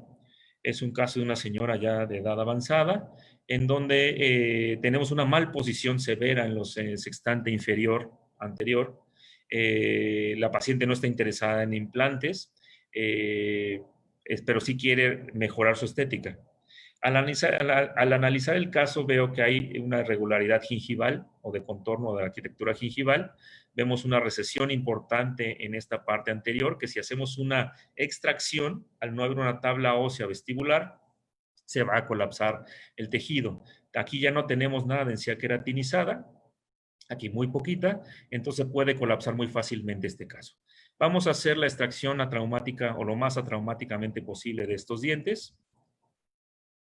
es un caso de una señora ya de edad avanzada, en donde tenemos una malposición severa en los sextante inferior anterior. La paciente no está interesada en implantes, pero sí quiere mejorar su estética. Al analizar el caso veo que hay una irregularidad gingival o de contorno de la arquitectura gingival. Vemos una recesión importante en esta parte anterior, que si hacemos una extracción, al no haber una tabla ósea vestibular, se va a colapsar el tejido. Aquí ya no tenemos nada de encía queratinizada, aquí muy poquita, entonces puede colapsar muy fácilmente este caso. Vamos a hacer la extracción atraumática o lo más atraumáticamente posible de estos dientes.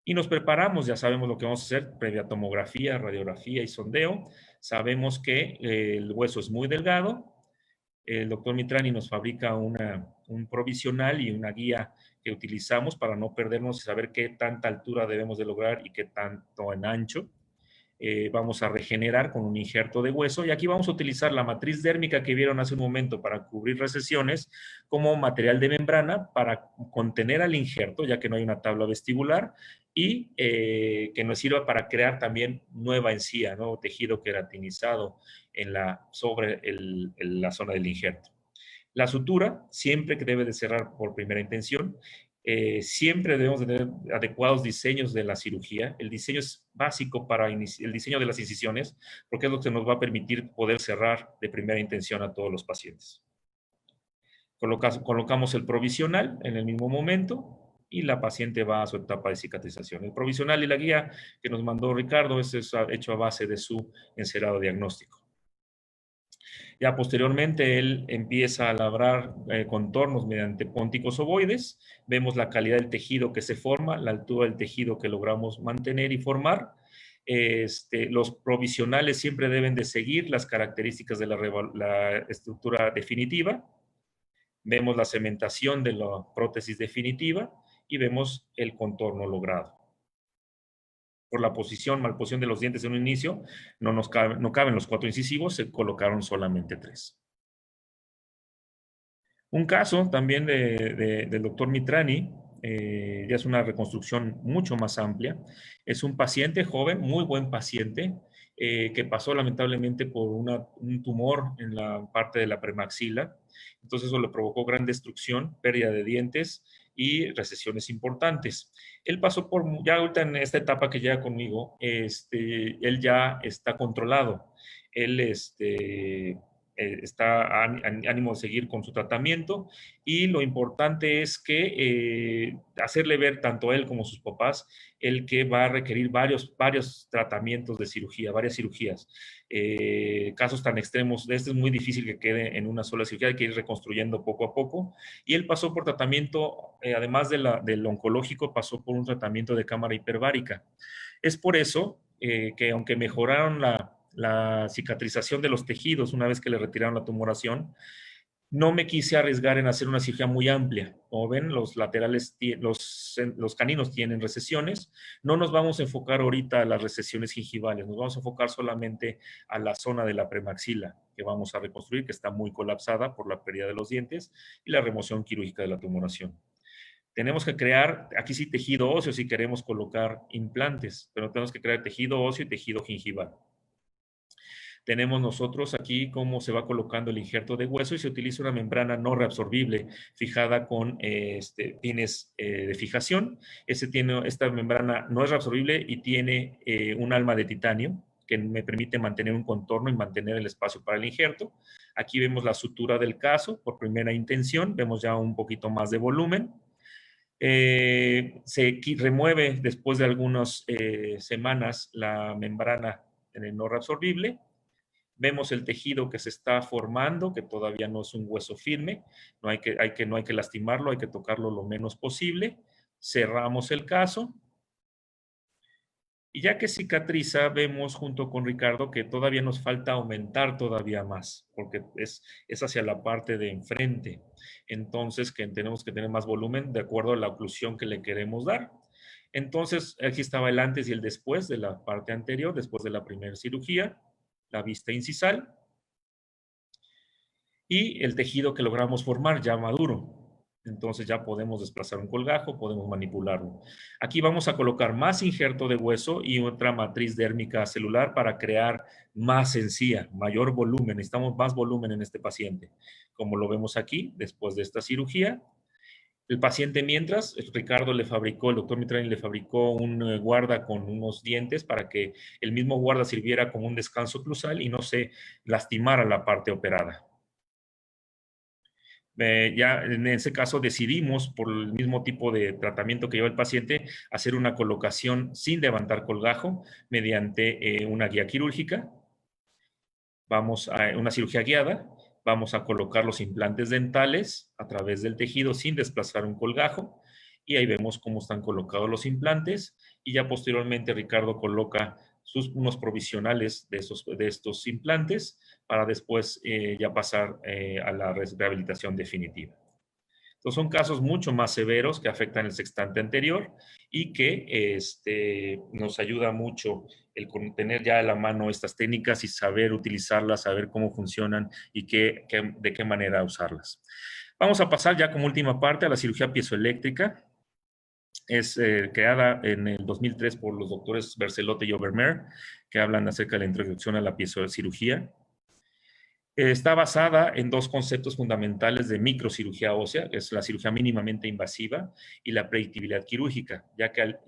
Y nos preparamos, ya sabemos lo que vamos a hacer, previa tomografía, radiografía y sondeo. Sabemos que el hueso es muy delgado. El doctor Mitrani nos fabrica un provisional y una guía que utilizamos para no perdernos y saber qué tanta altura debemos de lograr y qué tanto en ancho. Vamos a regenerar con un injerto de hueso y aquí vamos a utilizar la matriz dérmica que vieron hace un momento para cubrir recesiones como material de membrana para contener al injerto, ya que no hay una tabla vestibular, y que nos sirva para crear también nueva encía, nuevo tejido queratinizado sobre la zona del injerto. La sutura siempre que debe de cerrar por primera intención. Siempre debemos tener adecuados diseños de la cirugía. El diseño es básico para el diseño de las incisiones, porque es lo que nos va a permitir poder cerrar de primera intención a todos los pacientes. Colocamos el provisional en el mismo momento y la paciente va a su etapa de cicatrización. El provisional y la guía que nos mandó Ricardo es hecho a base de su encerado diagnóstico. Ya posteriormente él empieza a labrar contornos mediante pónticos ovoides. Vemos la calidad del tejido que se forma, la altura del tejido que logramos mantener y formar. Los provisionales siempre deben de seguir las características de la estructura definitiva. Vemos la cementación de la prótesis definitiva y vemos el contorno logrado. Por la malposición de los dientes en un inicio, no caben los 4 incisivos, se colocaron solamente 3. Un caso también del doctor Mitrani, ya es una reconstrucción mucho más amplia. Es un paciente joven, muy buen paciente, que pasó lamentablemente por un tumor en la parte de la premaxila. Entonces eso le provocó gran destrucción, pérdida de dientes y recesiones importantes. Él pasó ya ahorita en esta etapa que llega conmigo, él ya está controlado. Él está ánimo de seguir con su tratamiento, y lo importante es que hacerle ver tanto a él como a sus papás el que va a requerir varios tratamientos de cirugía, varias cirugías. Casos tan extremos de este es muy difícil que quede en una sola cirugía, hay que ir reconstruyendo poco a poco, y él pasó por tratamiento, además del oncológico, pasó por un tratamiento de cámara hiperbárica. Es por eso que aunque mejoraron la cicatrización de los tejidos una vez que le retiraron la tumoración, no me quise arriesgar en hacer una cirugía muy amplia. Como ven, los laterales, los caninos tienen recesiones. No nos vamos a enfocar ahorita a las recesiones gingivales, nos vamos a enfocar solamente a la zona de la premaxila que vamos a reconstruir, que está muy colapsada por la pérdida de los dientes y la remoción quirúrgica de la tumoración. Tenemos que crear, aquí sí, tejido óseo si queremos colocar implantes, pero tenemos que crear tejido óseo y tejido gingival. Tenemos nosotros aquí cómo se va colocando el injerto de hueso, y se utiliza una membrana no reabsorbible fijada con pines de fijación. Esta membrana no es reabsorbible y tiene un alma de titanio que me permite mantener un contorno y mantener el espacio para el injerto. Aquí vemos la sutura del caso por primera intención, vemos ya un poquito más de volumen. Se remueve después de algunas semanas la membrana no reabsorbible. Vemos el tejido que se está formando, que todavía no es un hueso firme, no hay que lastimarlo, hay que tocarlo lo menos posible. Cerramos el caso. Y ya que cicatriza, vemos junto con Ricardo que todavía nos falta aumentar todavía más, porque es hacia la parte de enfrente. Entonces, que tenemos que tener más volumen de acuerdo a la oclusión que le queremos dar. Entonces, aquí estaba el antes y el después de la parte anterior, después de la primera cirugía, la vista incisal y el tejido que logramos formar ya maduro. Entonces ya podemos desplazar un colgajo, podemos manipularlo. Aquí vamos a colocar más injerto de hueso y otra matriz dérmica celular para crear más encía, mayor volumen. Necesitamos más volumen en este paciente. Como lo vemos aquí, después de esta cirugía, el paciente mientras, el doctor Mitrani le fabricó un guarda con unos dientes para que el mismo guarda sirviera como un descanso oclusal y no se lastimara la parte operada. Ya en ese caso decidimos, por el mismo tipo de tratamiento que lleva el paciente, hacer una colocación sin levantar colgajo mediante una guía quirúrgica. Vamos a una cirugía guiada, vamos a colocar los implantes dentales a través del tejido sin desplazar un colgajo, y ahí vemos cómo están colocados los implantes, y ya posteriormente Ricardo coloca unos provisionales de estos implantes para después ya pasar a la rehabilitación definitiva. Entonces son casos mucho más severos que afectan el sextante anterior y que nos ayuda mucho el tener ya a la mano estas técnicas y saber utilizarlas, saber cómo funcionan y de qué manera usarlas. Vamos a pasar ya como última parte a la cirugía piezoeléctrica. Es creada en el 2003 por los doctores Bercelote y Overmeer, que hablan acerca de la introducción a la piezocirugía. Está basada en dos conceptos fundamentales de microcirugía ósea, que es la cirugía mínimamente invasiva y la predictibilidad quirúrgica, ya que al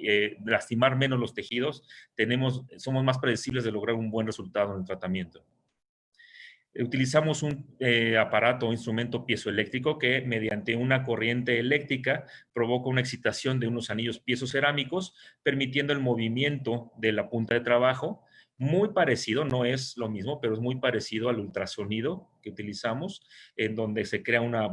lastimar menos los tejidos, somos más predecibles de lograr un buen resultado en el tratamiento. Utilizamos un aparato o instrumento piezoeléctrico que mediante una corriente eléctrica provoca una excitación de unos anillos piezocerámicos, permitiendo el movimiento de la punta de trabajo, muy parecido, no es lo mismo, pero es muy parecido al ultrasonido que utilizamos, en donde se crea una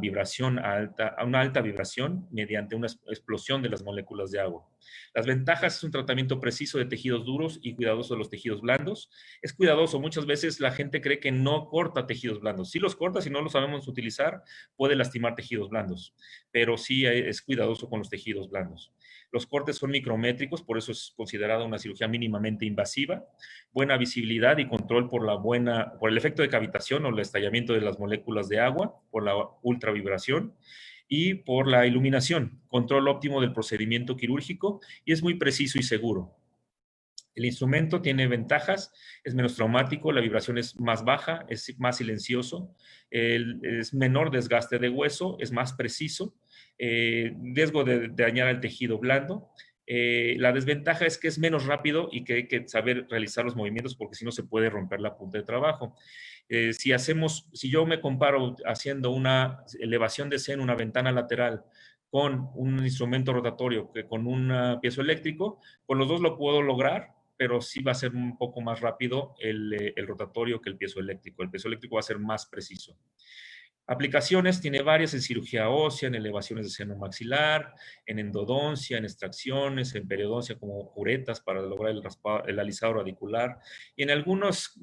alta vibración mediante una explosión de las moléculas de agua. Las ventajas es un tratamiento preciso de tejidos duros y cuidadoso de los tejidos blandos. Es cuidadoso, muchas veces la gente cree que no corta tejidos blandos. Sí los corta, si no los sabemos utilizar, puede lastimar tejidos blandos, pero sí es cuidadoso con los tejidos blandos. Los cortes son micrométricos, por eso es considerada una cirugía mínimamente invasiva. Buena visibilidad y control por el efecto de cavitación o el estallamiento de las moléculas de agua, por la ultravibración y por la iluminación. Control óptimo del procedimiento quirúrgico y es muy preciso y seguro. El instrumento tiene ventajas, es menos traumático, la vibración es más baja, es más silencioso, es menor desgaste de hueso, es más preciso, riesgo de dañar el tejido blando, La desventaja es que es menos rápido y que hay que saber realizar los movimientos porque si no se puede romper la punta de trabajo. Si yo me comparo haciendo una elevación de seno, una ventana lateral, con un instrumento rotatorio que con un piezoeléctrico, con los dos lo puedo lograr, pero sí va a ser un poco más rápido el rotatorio que el piezoeléctrico. El piezoeléctrico va a ser más preciso. Aplicaciones tiene varias en cirugía ósea, en elevaciones de seno maxilar, en endodoncia, en extracciones, en periodoncia como curetas para lograr el alisado radicular y en algunos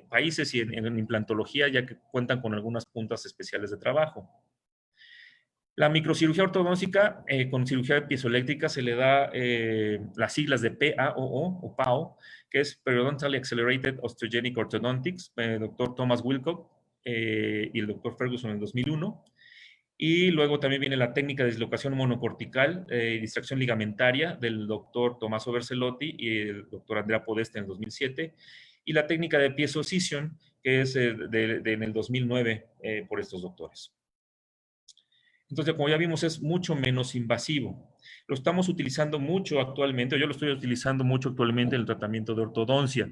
países y en implantología ya que cuentan con algunas puntas especiales de trabajo. La microcirugía ortodóntica con cirugía piezoeléctrica se le da las siglas de PAOO o PAO, que es Periodontally Accelerated Osteogenic Orthodontics, doctor Thomas Wilcock y el doctor Ferguson en el 2001. Y luego también viene la técnica de dislocación monocortical y distracción ligamentaria del doctor Tommaso Berselotti y el doctor Andrea Podesta en el 2007. Y la técnica de piezo scission, que es en el 2009 por estos doctores. Entonces, como ya vimos, es mucho menos invasivo. Lo estamos utilizando mucho actualmente, yo lo estoy utilizando mucho actualmente en el tratamiento de ortodoncia.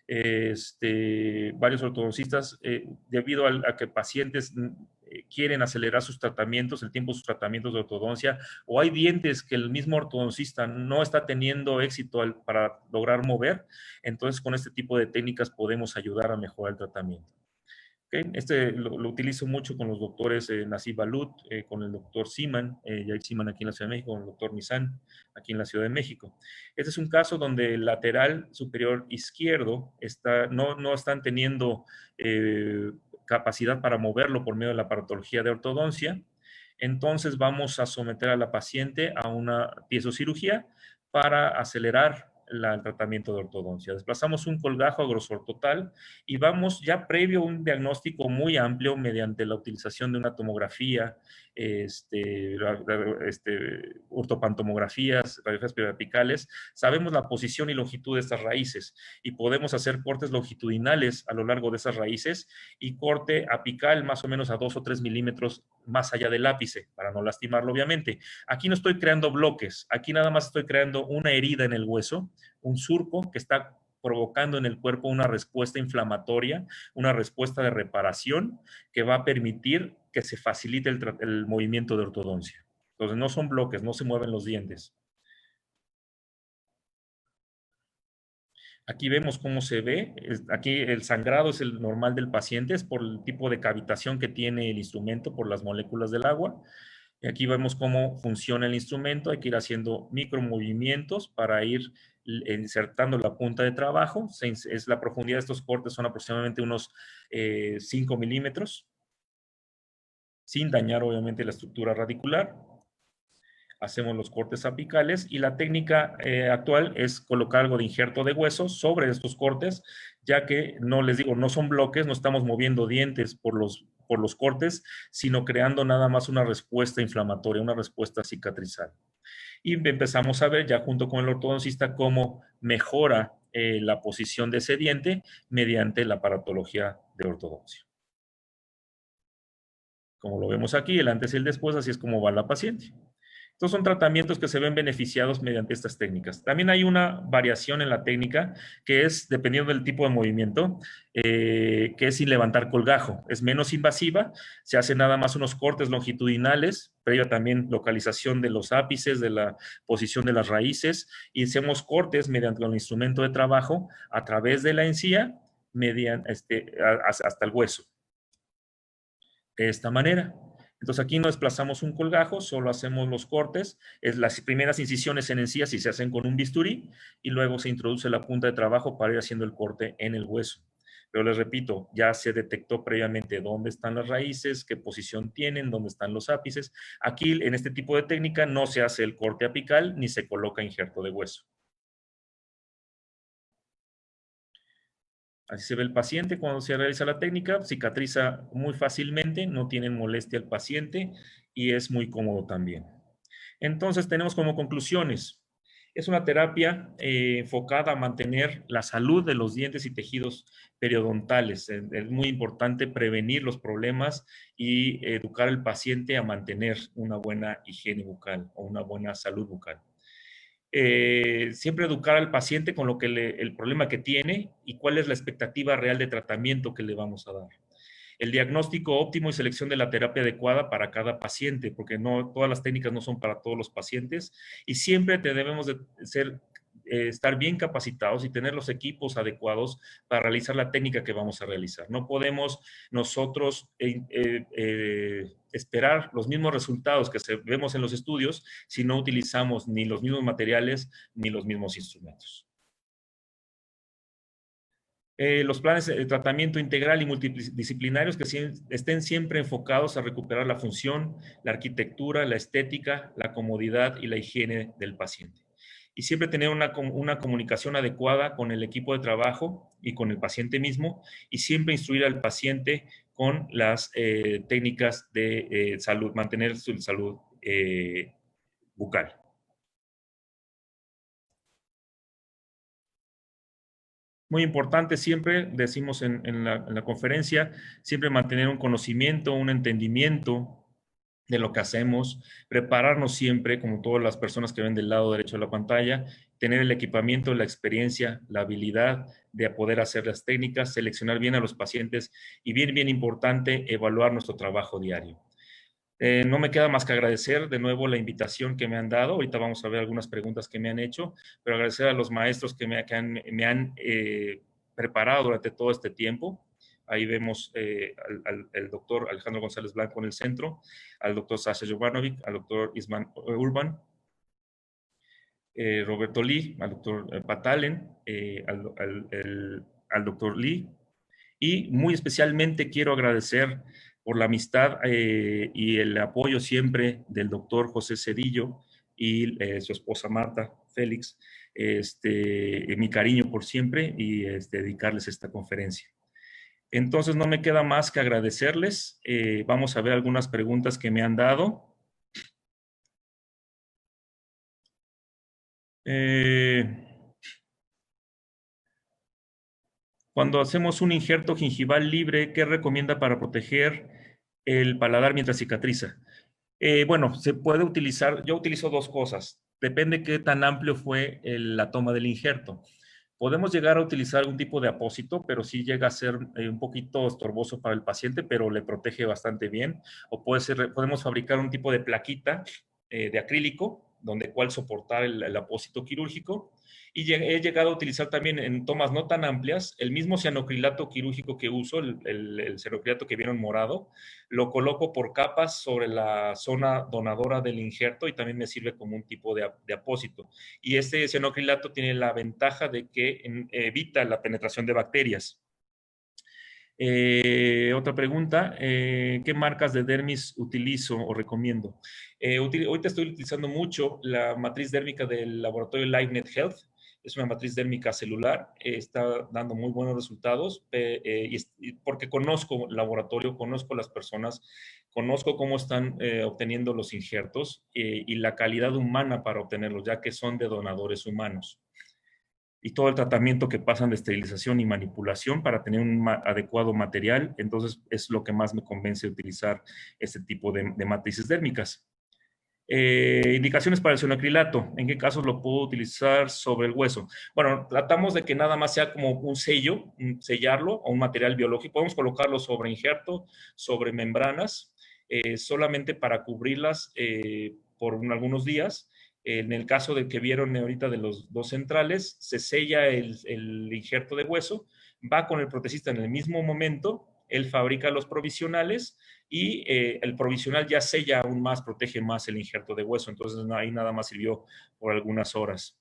Varios ortodoncistas, debido a que pacientes quieren acelerar sus tratamientos, el tiempo de sus tratamientos de ortodoncia, o hay dientes que el mismo ortodoncista no está teniendo éxito para lograr mover, entonces con este tipo de técnicas podemos ayudar a mejorar el tratamiento. Okay. Lo utilizo mucho con los doctores Nasib Balut, con el doctor Siman, Yair Siman aquí en la Ciudad de México, con el doctor Nizan aquí en la Ciudad de México. Este es un caso donde el lateral superior izquierdo no están teniendo capacidad para moverlo por medio de la aparatología de ortodoncia. Entonces vamos a someter a la paciente a una piezocirugía para acelerar el tratamiento de ortodoncia. Desplazamos un colgajo a grosor total y vamos ya previo a un diagnóstico muy amplio mediante la utilización de una tomografía, ortopantomografías, radiografías periapicales, sabemos la posición y longitud de estas raíces y podemos hacer cortes longitudinales a lo largo de esas raíces y corte apical más o menos a 2 o 3 milímetros más allá del ápice, para no lastimarlo obviamente. Aquí no estoy creando bloques, aquí nada más estoy creando una herida en el hueso, un surco que está provocando en el cuerpo una respuesta inflamatoria, una respuesta de reparación que va a permitir que se facilite el movimiento de ortodoncia. Entonces no son bloques, no se mueven los dientes. Aquí vemos cómo se ve. Aquí el sangrado es el normal del paciente, es por el tipo de cavitación que tiene el instrumento, por las moléculas del agua. Y aquí vemos cómo funciona el instrumento. Hay que ir haciendo micromovimientos para ir insertando la punta de trabajo. La profundidad de estos cortes son aproximadamente unos 5 milímetros, sin dañar obviamente la estructura radicular. Hacemos los cortes apicales y la técnica actual es colocar algo de injerto de hueso sobre estos cortes, ya que no les digo, no son bloques, no estamos moviendo dientes por los cortes, sino creando nada más una respuesta inflamatoria, una respuesta cicatrizal. Y empezamos a ver ya junto con el ortodoncista cómo mejora la posición de ese diente mediante la aparatología de ortodoncia. Como lo vemos aquí, el antes y el después, así es como va la paciente. Estos son tratamientos que se ven beneficiados mediante estas técnicas. También hay una variación en la técnica que es, dependiendo del tipo de movimiento, que es sin levantar colgajo. Es menos invasiva, se hacen nada más unos cortes longitudinales, previa también localización de los ápices, de la posición de las raíces, y hacemos cortes mediante un instrumento de trabajo a través de la encía hasta el hueso. De esta manera. Entonces aquí no desplazamos un colgajo, solo hacemos los cortes. Las primeras incisiones en encías se hacen con un bisturí y luego se introduce la punta de trabajo para ir haciendo el corte en el hueso. Pero les repito, ya se detectó previamente dónde están las raíces, qué posición tienen, dónde están los ápices. Aquí en este tipo de técnica no se hace el corte apical ni se coloca injerto de hueso. Así se ve el paciente cuando se realiza la técnica, cicatriza muy fácilmente, no tiene molestia al paciente y es muy cómodo también. Entonces tenemos como conclusiones. Es una terapia enfocada a mantener la salud de los dientes y tejidos periodontales. Es muy importante prevenir los problemas y educar al paciente a mantener una buena higiene bucal o una buena salud bucal. Siempre educar al paciente con lo que el problema que tiene y cuál es la expectativa real de tratamiento que le vamos a dar. El diagnóstico óptimo y selección de la terapia adecuada para cada paciente, porque no todas las técnicas no son para todos los pacientes, y siempre debemos de estar bien capacitados y tener los equipos adecuados para realizar la técnica que vamos a realizar. No podemos nosotros esperar los mismos resultados que vemos en los estudios si no utilizamos ni los mismos materiales ni los mismos instrumentos. Los planes de tratamiento integral y multidisciplinarios que estén siempre enfocados a recuperar la función, la arquitectura, la estética, la comodidad y la higiene del paciente. Y siempre tener una comunicación adecuada con el equipo de trabajo y con el paciente mismo, y siempre instruir al paciente con las técnicas de salud, mantener su salud bucal. Muy importante siempre, decimos en la conferencia, siempre mantener un conocimiento, un entendimiento de lo que hacemos, prepararnos siempre, como todas las personas que ven del lado derecho de la pantalla, tener el equipamiento, la experiencia, la habilidad de poder hacer las técnicas, seleccionar bien a los pacientes y bien importante, evaluar nuestro trabajo diario. No me queda más que agradecer de nuevo la invitación que me han dado. Ahorita vamos a ver algunas preguntas que me han hecho, pero agradecer a los maestros que me han preparado durante todo este tiempo. Ahí vemos al doctor Alejandro González Blanco en el centro, al doctor Sasha Jovanovic, al doctor Isman Urban, Roberto Lee, al doctor Patalen, al doctor Lee. Y muy especialmente quiero agradecer por la amistad y el apoyo siempre del doctor José Cedillo y su esposa Marta Félix, mi cariño por siempre y dedicarles esta conferencia. Entonces no me queda más que agradecerles. Vamos a ver algunas preguntas que me han dado. Cuando hacemos un injerto gingival libre, ¿qué recomienda para proteger el paladar mientras cicatriza? Bueno, se puede utilizar, yo utilizo dos cosas. Depende qué tan amplio fue la toma del injerto. Podemos llegar a utilizar algún tipo de apósito, pero sí llega a ser un poquito estorboso para el paciente, pero le protege bastante bien. O podemos fabricar un tipo de plaquita de acrílico, donde cual soportar el apósito quirúrgico. Y he llegado a utilizar también en tomas no tan amplias el mismo cianocrilato quirúrgico que uso, el cianocrilato que vieron morado, lo coloco por capas sobre la zona donadora del injerto y también me sirve como un tipo de apósito. Y este cianocrilato tiene la ventaja de que evita la penetración de bacterias. Otra pregunta, ¿qué marcas de dermis utilizo o recomiendo? Ahorita estoy utilizando mucho la matriz dérmica del laboratorio LiveNet Health. Es una matriz dérmica celular, está dando muy buenos resultados porque conozco el laboratorio, conozco las personas, conozco cómo están obteniendo los injertos y la calidad humana para obtenerlos, ya que son de donadores humanos. Y todo el tratamiento que pasan de esterilización y manipulación para tener un adecuado material, entonces es lo que más me convence de utilizar este tipo de matrices dérmicas. Indicaciones para el cianocrilato, ¿en qué casos lo puedo utilizar sobre el hueso? Bueno, tratamos de que nada más sea como un sello, sellarlo o un material biológico. Podemos colocarlo sobre injerto, sobre membranas, solamente para cubrirlas por algunos días. En el caso de que vieron ahorita de los dos centrales, se sella el injerto de hueso, va con el protecista en el mismo momento, él fabrica los provisionales y el provisional ya sella aún más, protege más el injerto de hueso, entonces ahí nada más sirvió por algunas horas.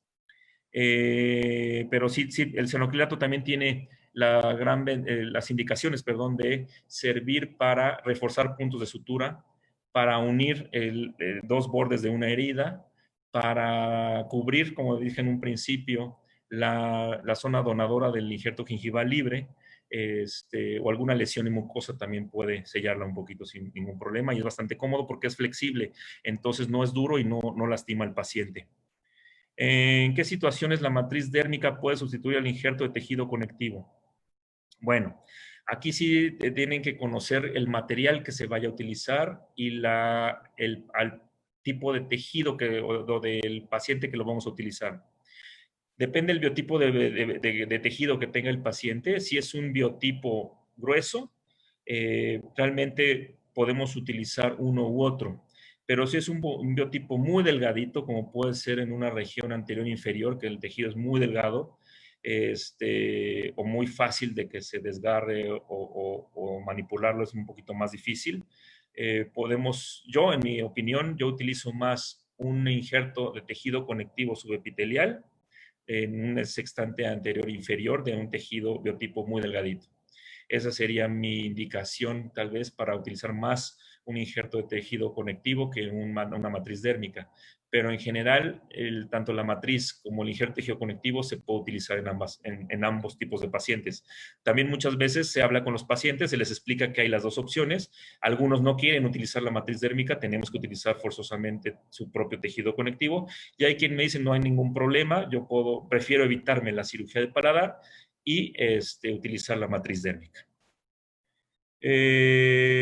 Pero sí, el cianocrilato también tiene las indicaciones, perdón, de servir para reforzar puntos de sutura, para unir dos bordes de una herida, para cubrir, como dije en un principio, la zona donadora del injerto gingival libre, o alguna lesión en mucosa también puede sellarla un poquito sin ningún problema y es bastante cómodo porque es flexible, entonces no es duro y no lastima al paciente. ¿En qué situaciones la matriz dérmica puede sustituir al injerto de tejido conectivo? Bueno, aquí sí tienen que conocer el material que se vaya a utilizar y tipo de tejido o del paciente que lo vamos a utilizar. Depende del biotipo de tejido que tenga el paciente. Si es un biotipo grueso, realmente podemos utilizar uno u otro. Pero si es un biotipo muy delgadito, como puede ser en una región anterior inferior, que el tejido es muy delgado, o muy fácil de que se desgarre o manipularlo es un poquito más difícil, yo, en mi opinión, yo utilizo más un injerto de tejido conectivo subepitelial en un sextante anterior inferior de un tejido biotipo muy delgadito. Esa sería mi indicación, tal vez, para utilizar más un injerto de tejido conectivo que una matriz dérmica. Pero en general, tanto la matriz como el injerto de tejido conectivo se puede utilizar en ambos tipos de pacientes. También muchas veces se habla con los pacientes, se les explica que hay las dos opciones. Algunos no quieren utilizar la matriz dérmica, tenemos que utilizar forzosamente su propio tejido conectivo. Y hay quien me dice, no hay ningún problema, prefiero evitarme la cirugía de paladar y utilizar la matriz dérmica.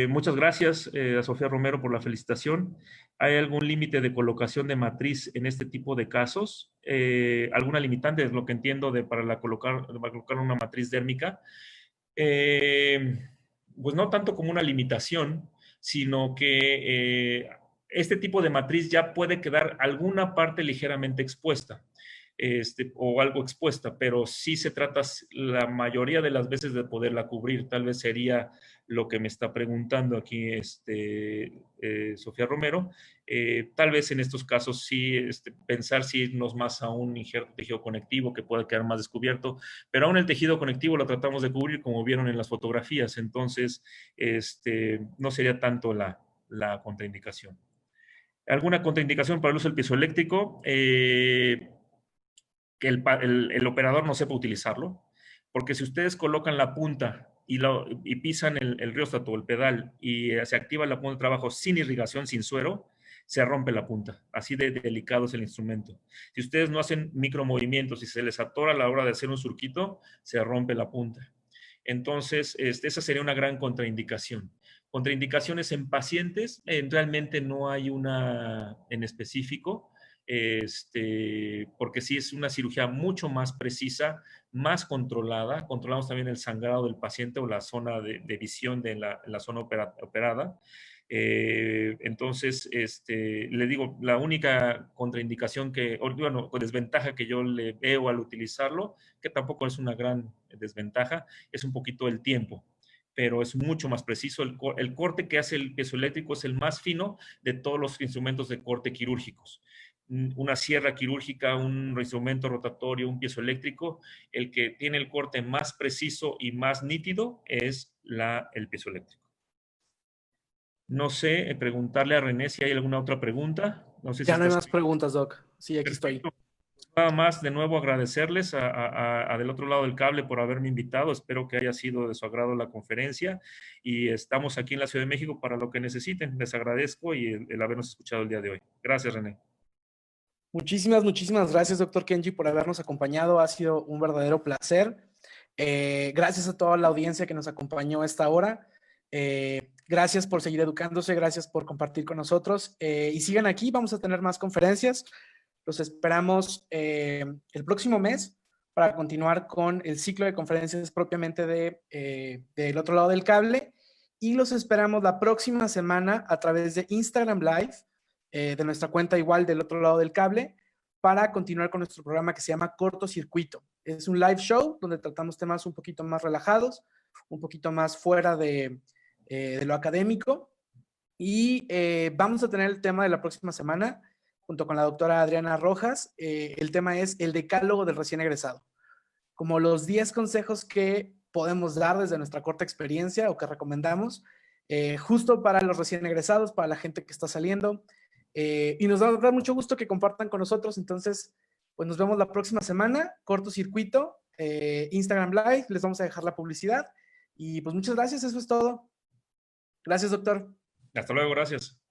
Muchas gracias a Sofía Romero por la felicitación. ¿Hay algún límite de colocación de matriz en este tipo de casos? ¿Alguna limitante? Es lo que entiendo para colocar una matriz dérmica. Pues no tanto como una limitación, sino que este tipo de matriz ya puede quedar alguna parte ligeramente expuesta. O algo expuesta, pero sí se trata la mayoría de las veces de poderla cubrir. Tal vez sería lo que me está preguntando aquí Sofía Romero. Tal vez en estos casos sí pensar si irnos más a un injerto de tejido conectivo que pueda quedar más descubierto, pero aún el tejido conectivo lo tratamos de cubrir como vieron en las fotografías, entonces no sería tanto la contraindicación. ¿Alguna contraindicación para el uso del piezoeléctrico? Que el operador no sepa utilizarlo, porque si ustedes colocan la punta y pisan el rióstato o el pedal y se activa la punta de trabajo sin irrigación, sin suero, se rompe la punta. Así de delicado es el instrumento. Si ustedes no hacen micromovimientos y se les atora a la hora de hacer un surquito, se rompe la punta. Entonces, esa sería una gran contraindicación. Contraindicaciones en pacientes, realmente no hay una en específico, porque sí es una cirugía mucho más precisa, más controlada. Controlamos también el sangrado del paciente o la zona de visión de la zona operada. Entonces, le digo, la única contraindicación desventaja que yo le veo al utilizarlo, que tampoco es una gran desventaja, es un poquito el tiempo, pero es mucho más preciso. El corte que hace el piezoeléctrico es el más fino de todos los instrumentos de corte quirúrgicos. Una sierra quirúrgica, un instrumento rotatorio, un piezoeléctrico, el que tiene el corte más preciso y más nítido es el piezoeléctrico. No sé, preguntarle a René si hay alguna otra pregunta. No sé ya si no hay más preguntas, Doc. Sí, aquí Perfecto. estoy. Nada más, de nuevo, agradecerles del otro lado del cable por haberme invitado. Espero que haya sido de su agrado la conferencia y estamos aquí en la Ciudad de México para lo que necesiten. Les agradezco y el habernos escuchado el día de hoy. Gracias, René. Muchísimas gracias, doctor Kenji, por habernos acompañado. Ha sido un verdadero placer. Gracias a toda la audiencia que nos acompañó a esta hora. Gracias por seguir educándose, gracias por compartir con nosotros. Y sigan aquí, vamos a tener más conferencias. Los esperamos el próximo mes para continuar con el ciclo de conferencias propiamente del otro lado del cable. Y los esperamos la próxima semana a través de Instagram Live, de nuestra cuenta igual del otro lado del cable, para continuar con nuestro programa que se llama Cortocircuito. Es un live show donde tratamos temas un poquito más relajados, un poquito más fuera de lo académico. Y vamos a tener el tema de la próxima semana junto con la doctora Adriana Rojas. El tema es el decálogo del recién egresado. Como los 10 consejos que podemos dar desde nuestra corta experiencia o que recomendamos, justo para los recién egresados, para la gente que está saliendo. Y nos va a dar mucho gusto que compartan con nosotros. Entonces, pues nos vemos la próxima semana. Cortocircuito, Instagram Live, les vamos a dejar la publicidad. Y pues muchas gracias, eso es todo. Gracias, doctor. Hasta luego, gracias.